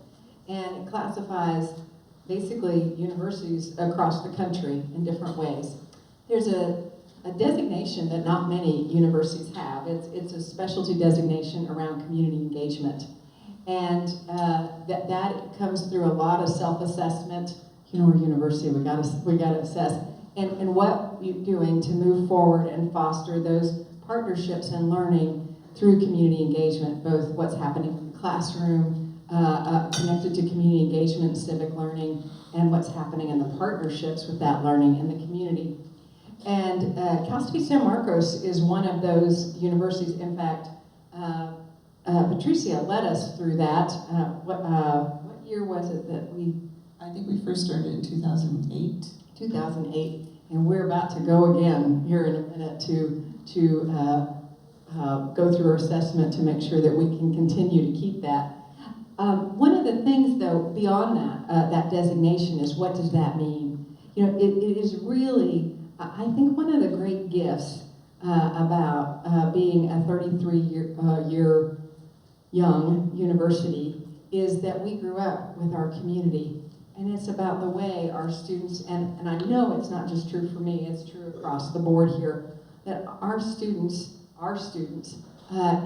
And it classifies basically universities across the country in different ways. There's a a designation that not many universities have. It's a specialty designation around community engagement. And that comes through a lot of self-assessment. You know, we're a university, we gotta assess. And what you're doing to move forward and foster those partnerships and learning through community engagement, both what's happening in the classroom, connected to community engagement and civic learning, and what's happening in the partnerships with that learning in the community. And Cal State San Marcos is one of those universities. In fact, Patricia led us through that. What year was it that we? I think we first started in 2008. 2008, and we're about to go again here in a minute to go through our assessment to make sure that we can continue to keep that. One of the things, though, beyond that designation is, what does that mean? You know, it is really, I think, one of the great gifts about being a 33-year young university is that we grew up with our community. And it's about the way our students, and I know it's not just true for me, it's true across the board here, that our students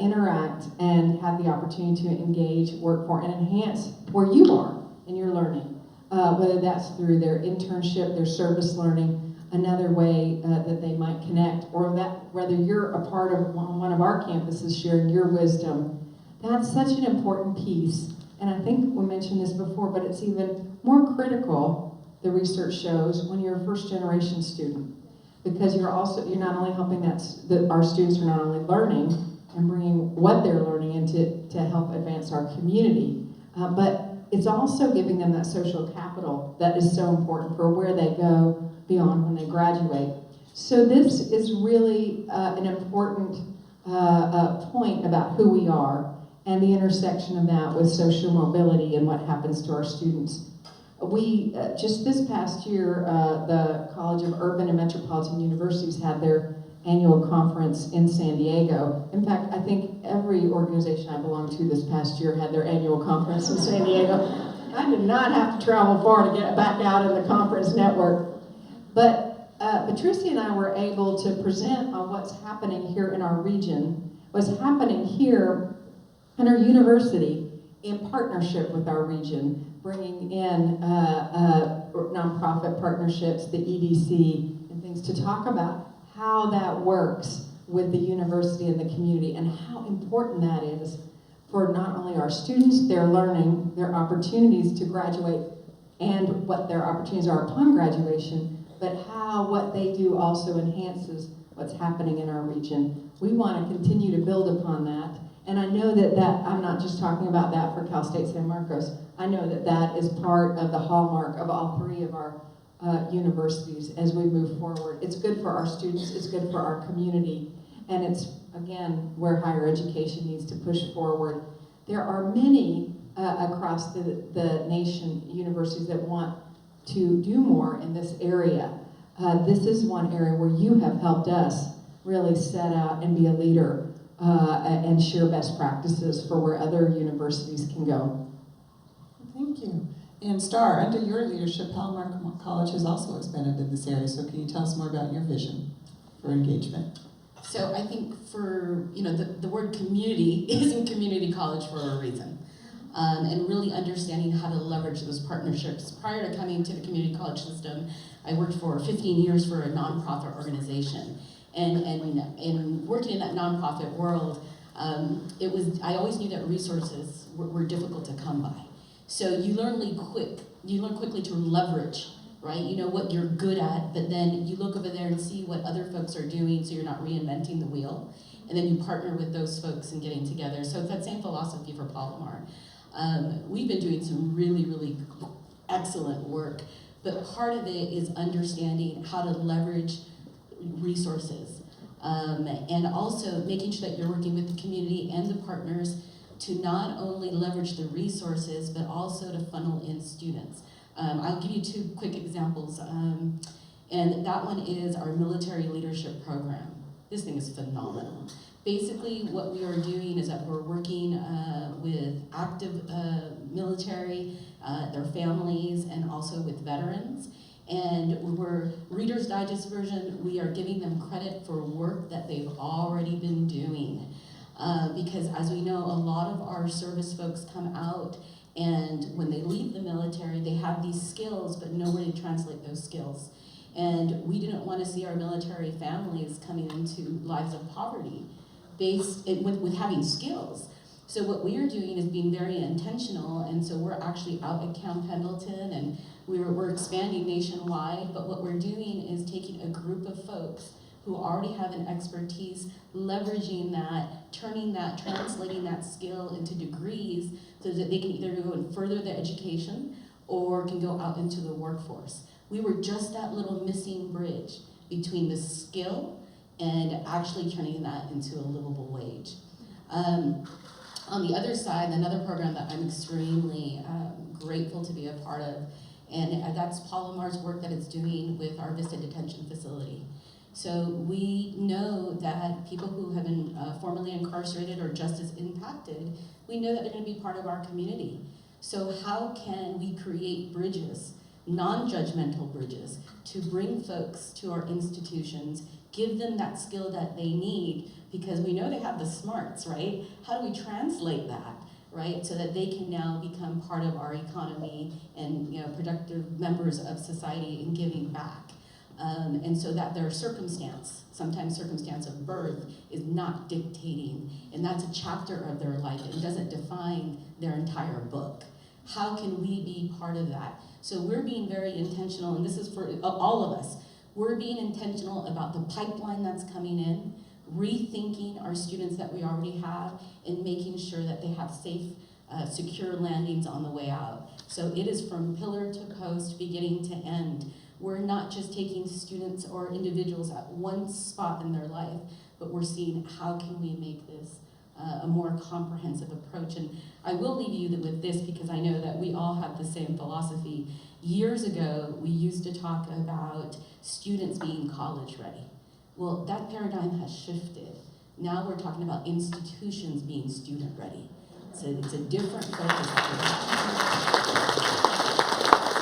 interact and have the opportunity to engage, work for, and enhance where you are in your learning. Whether that's through their internship, their service learning, another way that they might connect, or that whether you're a part of one of our campuses sharing your wisdom. That's such an important piece. And I think we mentioned this before, but it's even more critical, the research shows, when you're a first-generation student. Because you're not only helping our students are not only learning and bringing what they're learning into to help advance our community, but it's also giving them that social capital that is so important for where they go beyond when they graduate. So this is really an important point about who we are, and the intersection of that with social mobility and what happens to our students. We, just this past year, the College of Urban and Metropolitan Universities had their annual conference in San Diego. In fact, I think every organization I belonged to this past year had their annual conference in San Diego. I did not have to travel far to get back out in the conference network. But Patricia and I were able to present on what's happening here in our region, what's happening here in our university in partnership with our region, bringing in nonprofit partnerships, the EDC, and things to talk about how that works with the university and the community, and how important that is for not only our students, their learning, their opportunities to graduate, and what their opportunities are upon graduation, but how what they do also enhances what's happening in our region. We want to continue to build upon that. And I know that I'm not just talking about that for Cal State San Marcos. I know that is part of the hallmark of all three of our universities as we move forward. It's good for our students, it's good for our community, and it's, again, where higher education needs to push forward. There are many across the nation, universities that want to do more in this area. This is one area where you have helped us really set out and be a leader and share best practices for where other universities can go. Thank you. And Star, under your leadership, Palomar College has also expanded in this area, so can you tell us more about your vision for engagement? So I think for, the word community is in community college for a reason. And really understanding how to leverage those partnerships. Prior to coming to the community college system, I worked for 15 years for a nonprofit organization. And working in that nonprofit world, I always knew that resources were difficult to come by. So you learn quickly to leverage, right? You know what you're good at, but then you look over there and see what other folks are doing, so you're not reinventing the wheel. And then you partner with those folks and getting together. So it's that same philosophy for Palomar. We've been doing some really, really excellent work, but part of it is understanding how to leverage resources, and also making sure that you're working with the community and the partners to not only leverage the resources, but also to funnel in students. I'll give you two quick examples, and that one is our military leadership program. This thing is phenomenal. Basically, what we are doing is that we're working with active military, their families, and also with veterans. And we're Reader's Digest version, we are giving them credit for work that they've already been doing. Because as we know, a lot of our service folks come out, and when they leave the military, they have these skills, but nowhere to translate those skills. And we didn't want to see our military families coming into lives of poverty with having skills. So what we are doing is being very intentional, and so we're actually out at Camp Pendleton, and we're expanding nationwide, but what we're doing is taking a group of folks who already have an expertise, leveraging that, turning that, translating that skill into degrees so that they can either go and further their education or can go out into the workforce. We were just that little missing bridge between the skill and actually turning that into a livable wage. On the other side, another program that I'm extremely grateful to be a part of, and that's Palomar's work that it's doing with our Vista Detention Facility. So we know that people who have been formerly incarcerated or just as impacted, we know that they're going to be part of our community. So how can we create bridges, non-judgmental bridges, to bring folks to our institutions, give them that skill that they need, because we know they have the smarts, right? How do we translate that, right? So that they can now become part of our economy and, you know, productive members of society and giving back. And so that their sometimes circumstance of birth, is not dictating, and that's a chapter of their life. It doesn't define their entire book. How can we be part of that? So we're being very intentional, and this is for all of us. We're being intentional about the pipeline that's coming in, rethinking our students that we already have, and making sure that they have safe, secure landings on the way out. So it is from pillar to post, beginning to end. We're not just taking students or individuals at one spot in their life, but we're seeing how can we make this a more comprehensive approach. And I will leave you with this, because I know that we all have the same philosophy. Years ago, we used to talk about students being college ready. Well, that paradigm has shifted. Now we're talking about institutions being student ready. So it's a different focus.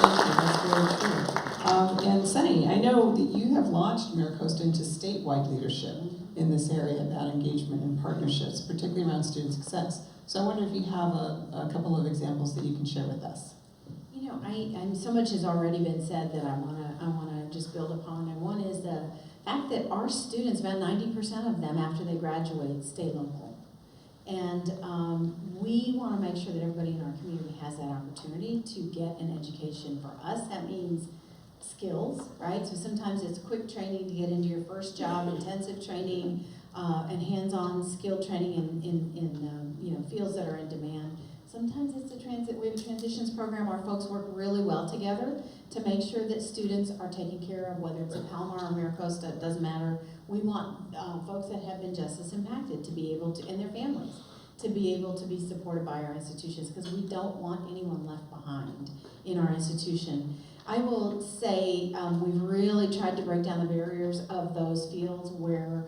Thank you, that's very true. And Sunny, I know that you have launched Miracosta into statewide leadership in this area about engagement and partnerships, particularly around student success. So I wonder if you have a couple of examples that you can share with us. You know, I'm so much has already been said that I wanna just build upon. And one is the fact that our students, about 90% of them after they graduate, stay local. And we want to make sure that everybody in our community has that opportunity to get an education. For us, that means skills, right? So sometimes it's quick training to get into your first job, intensive training, and hands-on skill training in you know, fields that are in demand. Sometimes it's we have a transitions program. Our folks work really well together to make sure that students are taken care of, whether it's at Palomar or Miracosta, it doesn't matter. We want folks that have been just as impacted to be able to, and their families, to be able to be supported by our institutions, because we don't want anyone left behind in our institution. I will say we've really tried to break down the barriers of those fields where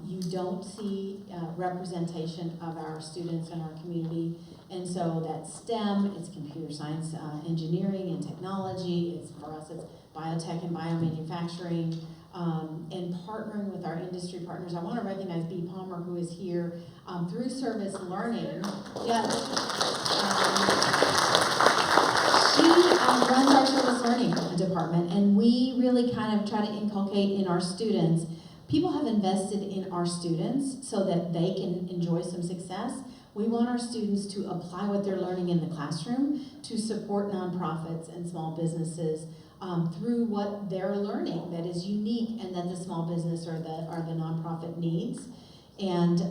you don't see representation of our students in our community. And so that's STEM, it's computer science, engineering and technology, for us it's biotech and biomanufacturing, and partnering with our industry partners. I want to recognize B. Palmer, who is here through service learning. Yes. She runs our service learning department, and we really kind of try to inculcate in our students. People have invested in our students so that they can enjoy some success. We want our students to apply what they're learning in the classroom to support nonprofits and small businesses through what they're learning that is unique and that the small business or the nonprofit needs. And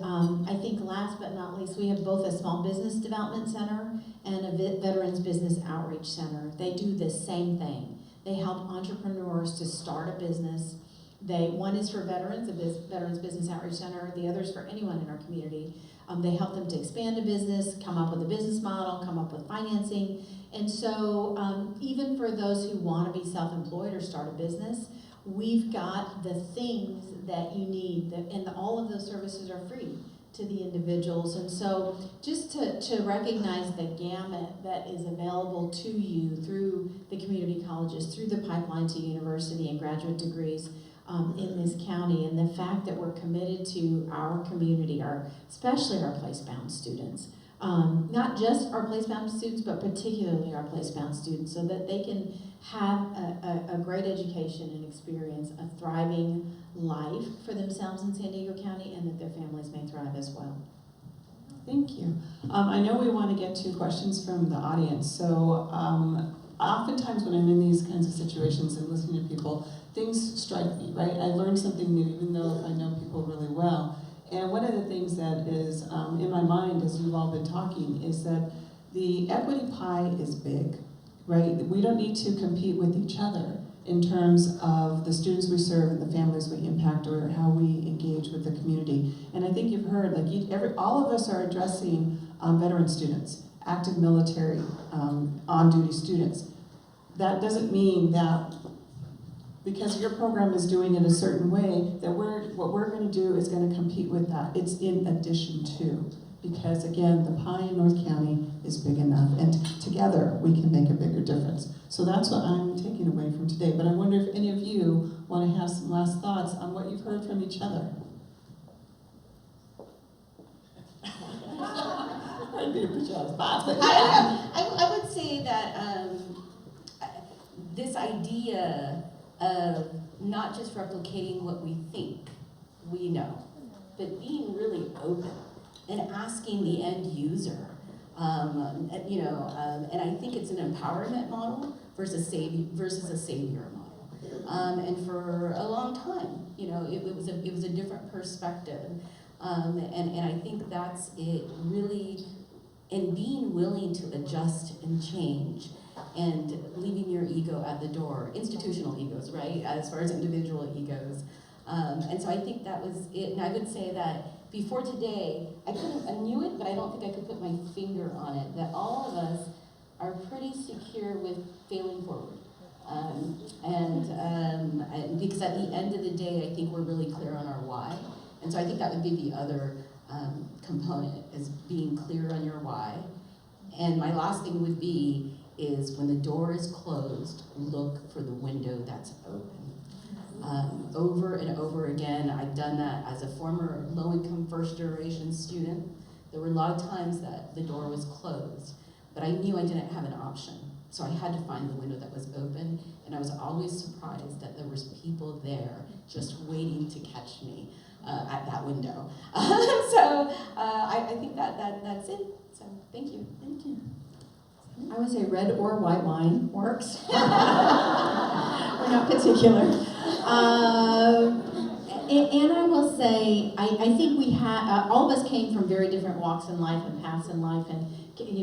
I think last but not least, we have both a small business development center and a veterans business outreach center. They do the same thing. They help entrepreneurs to start a business. One is for veterans, a Veterans Business Outreach Center. The other is for anyone in our community. They help them to expand a business, come up with a business model, come up with financing. And so even for those who want to be self-employed or start a business, we've got the things that you need, and all of those services are free. to the individuals. And so just to recognize the gamut that is available to you through the community colleges, through the pipeline to university and graduate degrees in this county, and the fact that we're committed to our community, especially our place-bound students. Not just our place-bound students, but particularly our place-bound students, so that they can have a great education and experience a thriving life for themselves in San Diego County, and that their families may thrive as well. Thank you. I know we want to get to questions from the audience, so oftentimes when I'm in these kinds of situations and listening to people, things strike me, right? I learn something new, even though I know people really well. And one of the things that is in my mind as you've all been talking is that the equity pie is big, right? We don't need to compete with each other in terms of the students we serve and the families we impact, or how we engage with the community. And I think you've heard, like all of us are addressing veteran students, active military, on-duty students. That doesn't mean that because your program is doing it a certain way, that what we're going to do is going to compete with that. It's in addition to, because again, the pie in North County is big enough, and together we can make a bigger difference. So that's what I'm taking away from today. But I wonder if any of you want to have some last thoughts on what you've heard from each other. I'd be a pajamas spot, but I would say that this idea of not just replicating what we think we know, but being really open and asking the end user, and I think it's an empowerment model versus a savior model. And for a long time, it was a different perspective, and I think that's it really, and being willing to adjust and change, and leaving your ego at the door, institutional egos, right, as far as individual egos. And so I think that was it, and I would say that before today, I knew it, but I don't think I could put my finger on it, that all of us are pretty secure with failing forward. And because at the end of the day, I think we're really clear on our why. And so I think that would be the other component, is being clear on your why. And my last thing would be is when the door is closed, look for the window that's open. Over and over again, I've done that as a former low-income first-generation student. There were a lot of times that the door was closed, but I knew I didn't have an option. So I had to find the window that was open, and I was always surprised that there was people there just waiting to catch me at that window. So I think that's it. So thank you. Thank you. I would say red or white wine works. We're not particular. And I will say, I think we had, all of us came from very different walks in life and paths in life, and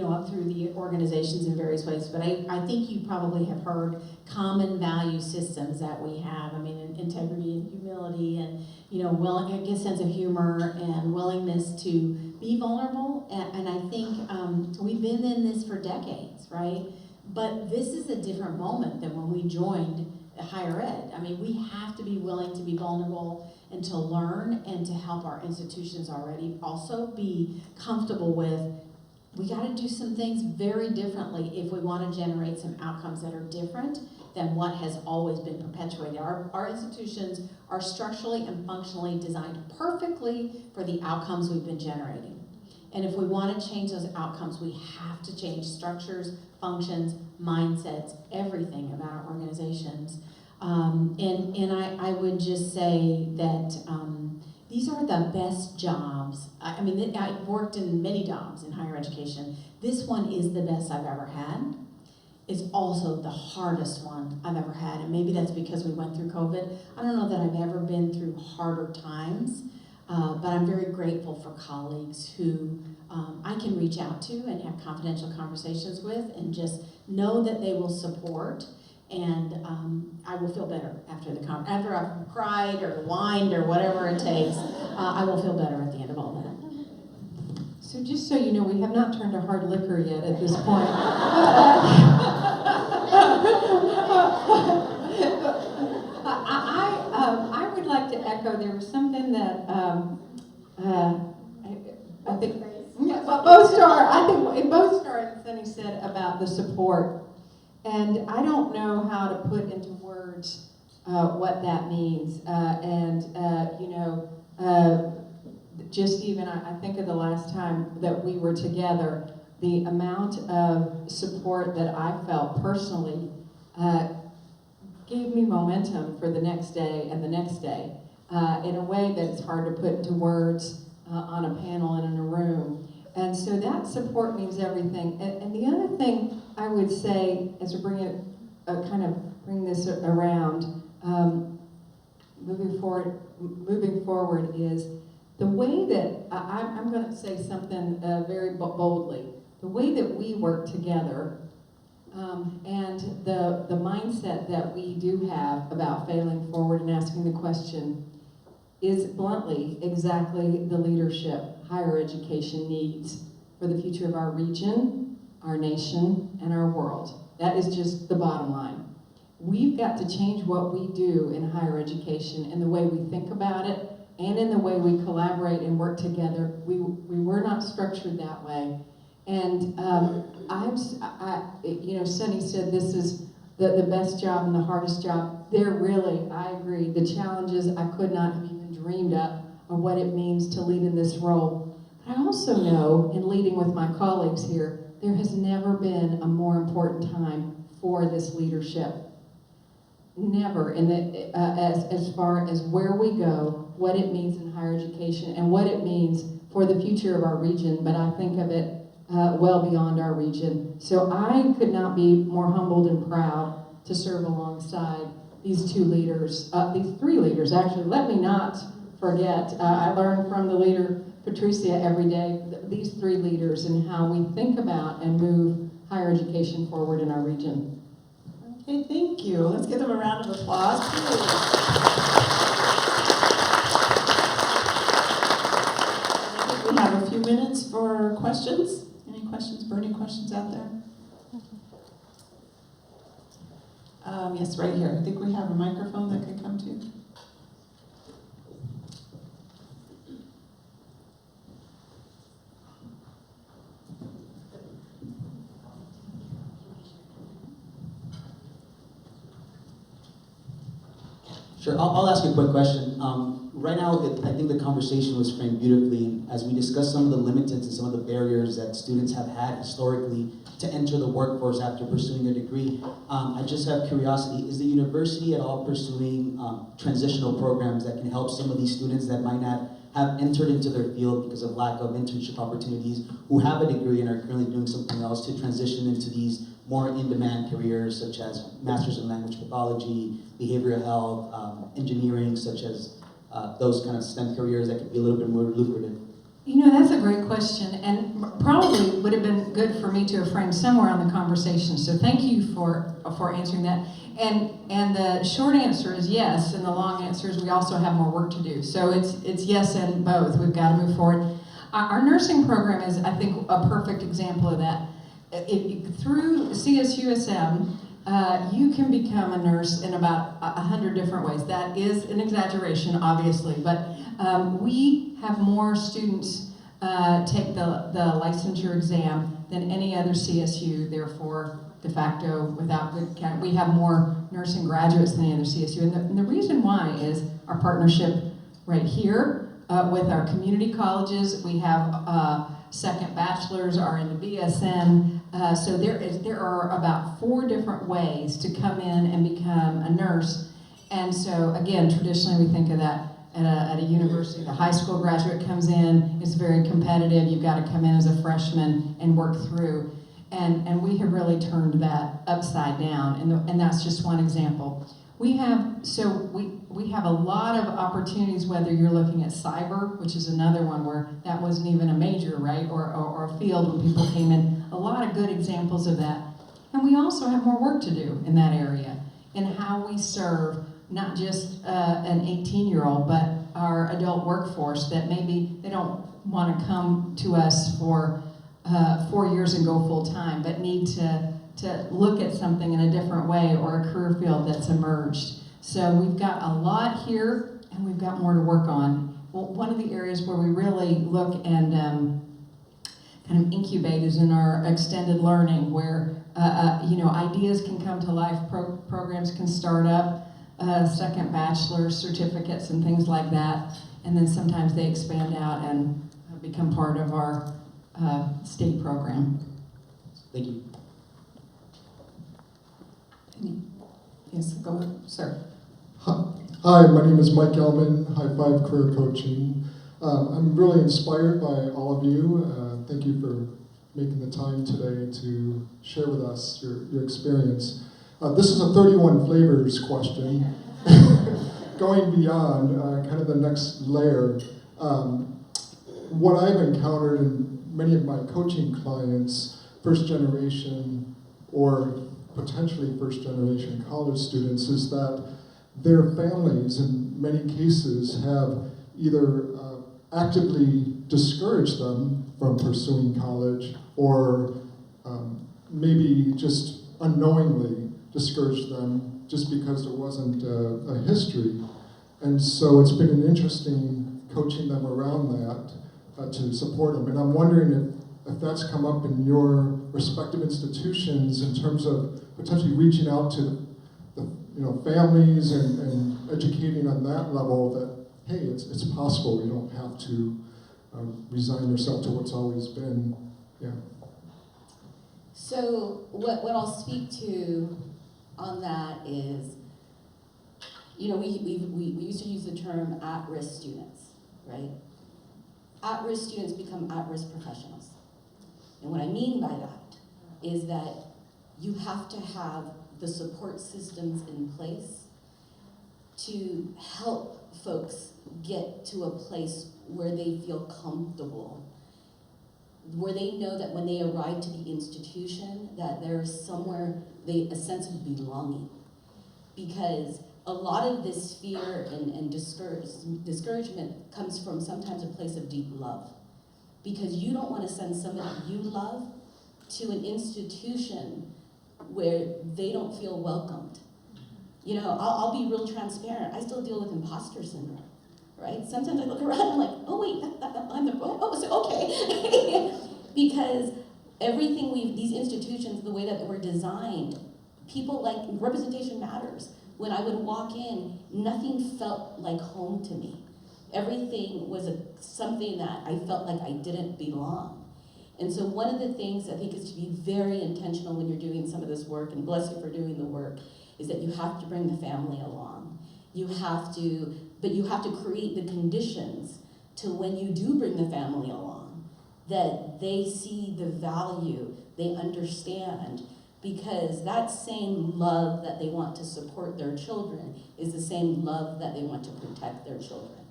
up through the organizations in various ways. But I think you probably have heard common value systems that we have. I mean, integrity and humility, and a sense of humor and willingness to be vulnerable. And I think we've been in this for decades, right? But this is a different moment than when we joined higher ed. I mean, we have to be willing to be vulnerable and to learn, and to help our institutions already also be comfortable with, we got to do some things very differently if we want to generate some outcomes that are different than what has always been perpetuated. Our institutions are structurally and functionally designed perfectly for the outcomes we've been generating. And if we want to change those outcomes, we have to change structures, functions, mindsets, everything about our organizations. And I would just say that these are the best jobs. I mean, I've worked in many jobs in higher education. This one is the best I've ever had. It's also the hardest one I've ever had, and maybe that's because we went through COVID. I don't know that I've ever been through harder times, but I'm very grateful for colleagues who I can reach out to and have confidential conversations with, and just know that they will support, and I will feel better after the after I've cried or whined or whatever it takes. I will feel better at the end of all that. So just so you know, we have not turned to hard liquor yet at this point. I would like to echo, there was something that I think, yeah, well, both star, I think in both star, Sunny said about the support. And I don't know how to put into words what that means. Just even, I think of the last time that we were together, the amount of support that I felt personally gave me momentum for the next day and the next day in a way that's hard to put into words on a panel and in a room. And so that support means everything. And the other thing I would say, as we bring this around, moving forward is the way that, I'm going to say something very boldly, the way that we work together and the mindset that we do have about failing forward and asking the question is bluntly exactly the leadership higher education needs for the future of our region, our nation, and our world. That is just the bottom line. We've got to change what we do in higher education and the way we think about it and in the way we collaborate and work together. We were not structured that way. And Sunny said this is the best job and the hardest job. They're really, I agree, the challenges I could not have even dreamed up of what it means to lead in this role. But I also know, in leading with my colleagues here, there has never been a more important time for this leadership. Never, as far as where we go, what it means in higher education, and what it means for the future of our region, but I think of it well beyond our region. So I could not be more humbled and proud to serve alongside these two leaders, these three leaders actually. Let me not forget, I learn from the leader, Patricia, every day, these three leaders and how we think about and move higher education forward in our region. Okay, thank you. Let's give them a round of applause, please. I think we have a few minutes for questions. Any questions, burning questions out there? Yes, right here. I think we have a microphone that could come to. Sure, I'll ask you a quick question. Right now, I think the conversation was framed beautifully as we discussed some of the limitants and some of the barriers that students have had historically to enter the workforce after pursuing a degree. I just have curiosity, is the university at all pursuing transitional programs that can help some of these students that might not have entered into their field because of lack of internship opportunities, who have a degree and are currently doing something else, to transition into these more in-demand careers such as Masters in Language Pathology, Behavioral Health, engineering, such as those kind of STEM careers that could be a little bit more lucrative? You know, that's a great question, and probably would have been good for me to have framed somewhere on the conversation. So thank you for answering that. And the short answer is yes, and the long answer is we also have more work to do. So it's yes and both. We've got to move forward. Our nursing program is, I think, a perfect example of that. Through CSUSM, you can become a nurse in about 100 different ways. That is an exaggeration, obviously, but we have more students take the licensure exam than any other CSU, therefore, de facto, without good count, we have more nursing graduates than any other CSU. And the reason why is our partnership right here with our community colleges. We have second bachelors are in the BSN. So there are about 4 different ways to come in and become a nurse. And so again, traditionally we think of that at a university. The high school graduate comes in, it's very competitive, you've got to come in as a freshman and work through. And we have really turned that upside down, and that's just one example. We have a lot of opportunities, whether you're looking at cyber, which is another one where that wasn't even a major, right, or a field when people came in. A lot of good examples of that. And we also have more work to do in that area, in how we serve not just an 18-year-old, but our adult workforce that maybe they don't want to come to us for 4 years and go full-time, but need to look at something in a different way, or a career field that's emerged. So we've got a lot here, and we've got more to work on. one of the areas where we really look and kind of incubate is in our extended learning, where ideas can come to life, programs can start up, second bachelor's certificates and things like that, and then sometimes they expand out and become part of our state program. Thank you. Yes, go ahead, sir. Hi, my name is Mike Elman, High Five Career Coaching. I'm really inspired by all of you. Thank you for making the time today to share with us your experience. This is a 31 flavors question. Going beyond kind of the next layer, what I've encountered in many of my coaching clients, first generation or potentially first generation college students, is that their families in many cases have either actively discouraged them from pursuing college or maybe just unknowingly discouraged them just because there wasn't a history. And so it's been an interesting coaching them around that to support them. And I'm wondering if that's come up in your respective institutions in terms of potentially reaching out to the families and educating on that level that, hey, it's possible. You don't have to resign yourself to what's always been. Yeah. So what I'll speak to on that is, we used to use the term at-risk students, right? At-risk students become at-risk professionals. And what I mean by that is that you have to have the support systems in place to help folks get to a place where they feel comfortable, where they know that when they arrive to the institution that there's somewhere, a sense of belonging. Because a lot of this fear and discouragement comes from sometimes a place of deep love. Because you don't want to send somebody you love to an institution where they don't feel welcomed. I'll be real transparent. I still deal with imposter syndrome, right? Sometimes I look around and I'm like, oh wait, I'm the, okay. Because everything these institutions, the way that we're designed, people like, representation matters. When I would walk in, nothing felt like home to me. Everything was something that I felt like I didn't belong. And so one of the things I think is to be very intentional when you're doing some of this work, and bless you for doing the work, is that you have to bring the family along. You have to create the conditions to when you do bring the family along, that they see the value, they understand, because that same love that they want to support their children is the same love that they want to protect their children.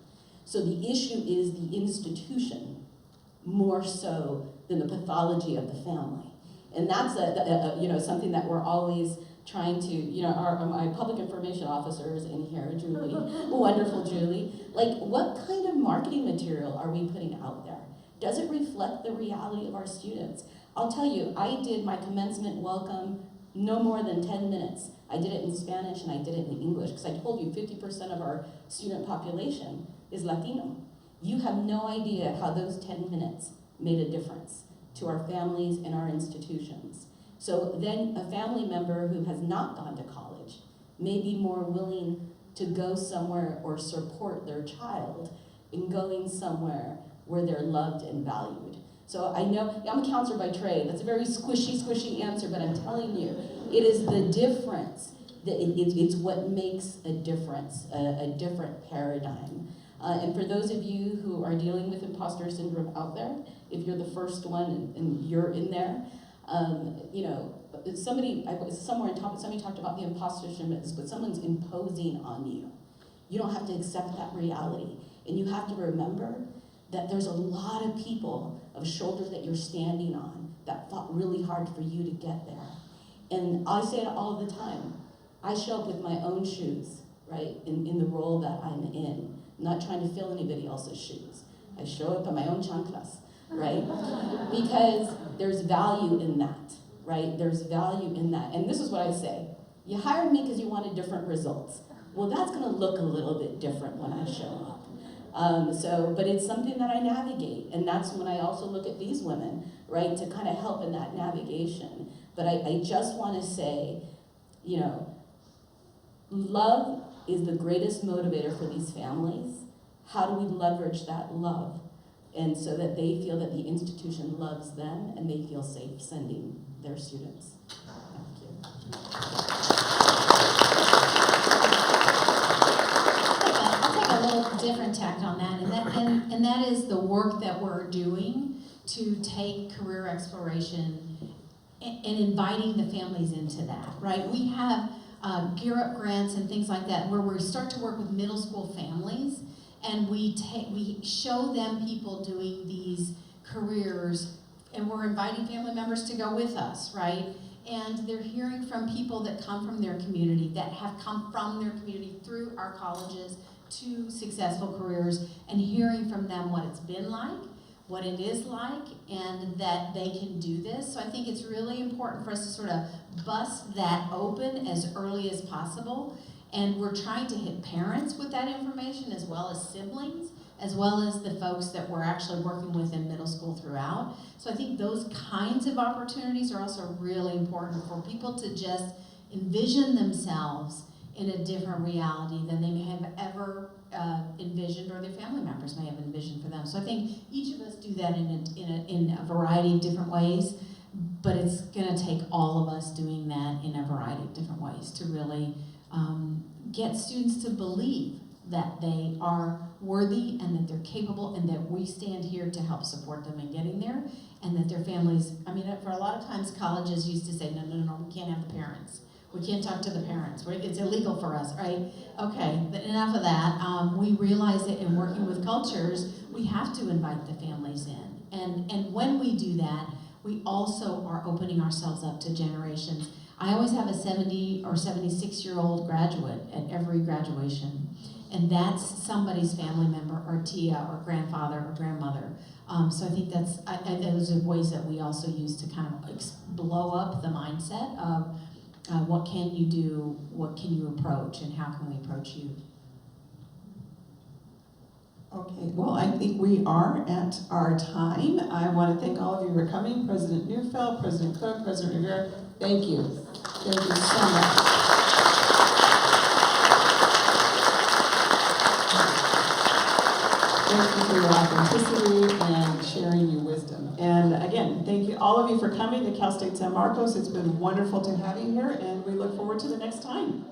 So the issue is the institution more so than the pathology of the family. And that's something that we're always trying to, my public information officer is in here, Julie, wonderful Julie. Like, what kind of marketing material are we putting out there? Does it reflect the reality of our students? I'll tell you, I did my commencement welcome no more than 10 minutes. I did it in Spanish and I did it in English, because I told you 50% of our student population is Latino. You have no idea how those 10 minutes made a difference to our families and our institutions. So then a family member who has not gone to college may be more willing to go somewhere or support their child in going somewhere where they're loved and valued. So I know, I'm a counselor by trade. That's a very squishy answer, but I'm telling you, it is the difference. It's what makes a difference, a different paradigm. And for those of you who are dealing with imposter syndrome out there, if you're the first one and you're in there, somebody talked about the imposter syndrome, but someone's imposing on you. You don't have to accept that reality. And you have to remember that there's a lot of people of shoulders that you're standing on that fought really hard for you to get there. And I say it all the time. I show up with my own shoes, right, in the role that I'm in. I'm not trying to fill anybody else's shoes. I show up in my own chanclas, right? Because there's value in that, right? There's value in that. And this is what I say. You hired me because you wanted different results. Well, that's going to look a little bit different when I show up. But it's something that I navigate, and that's when I also look at these women, right, to kind of help in that navigation. But I just want to say, you know, love is the greatest motivator for these families. How do we leverage that love? And so that they feel that the institution loves them and they feel safe sending their students. Thank you. I'll take a little different tact on that, and that is the work that we're doing to take career exploration and inviting the families into that, right? We have Gear Up grants and things like that where we start to work with middle school families, and we show them people doing these careers, and we're inviting family members to go with us, right? And they're hearing from people that come from their community, that have come from their community through our colleges to successful careers, and hearing from them what it's been like, what it is like, and that they can do this. So I think it's really important for us to sort of bust that open as early as possible. And we're trying to hit parents with that information, as well as siblings, as well as the folks that we're actually working with in middle school throughout. So I think those kinds of opportunities are also really important for people to just envision themselves in a different reality than they may have ever envisioned, or their family members may have envisioned for them. So I think each of us do that in a variety of different ways, but it's gonna take all of us doing that in a variety of different ways to really get students to believe that they are worthy and that they're capable and that we stand here to help support them in getting there, and that their families, I mean, for a lot of times colleges used to say, no, we can't have the parents. We can't talk to the parents. It's illegal for us, right? Okay, but enough of that. We realize that in working with cultures, we have to invite the families in. And when we do that, we also are opening ourselves up to generations. I always have a 70 or 76-year-old graduate at every graduation. And that's somebody's family member or tia or grandfather or grandmother. So I think those are ways that we also use to kind of blow up the mindset of what can you do, what can you approach, and how can we approach you? Okay, well, I think we are at our time. I want to thank all of you for coming. President Neufeld, President Cook, President Rivera, thank you. Thank you so much. Thank you for your authenticity and sharing your wisdom. And again, thank you all of you for coming to Cal State San Marcos. It's been wonderful to have you here, and we look forward to the next time.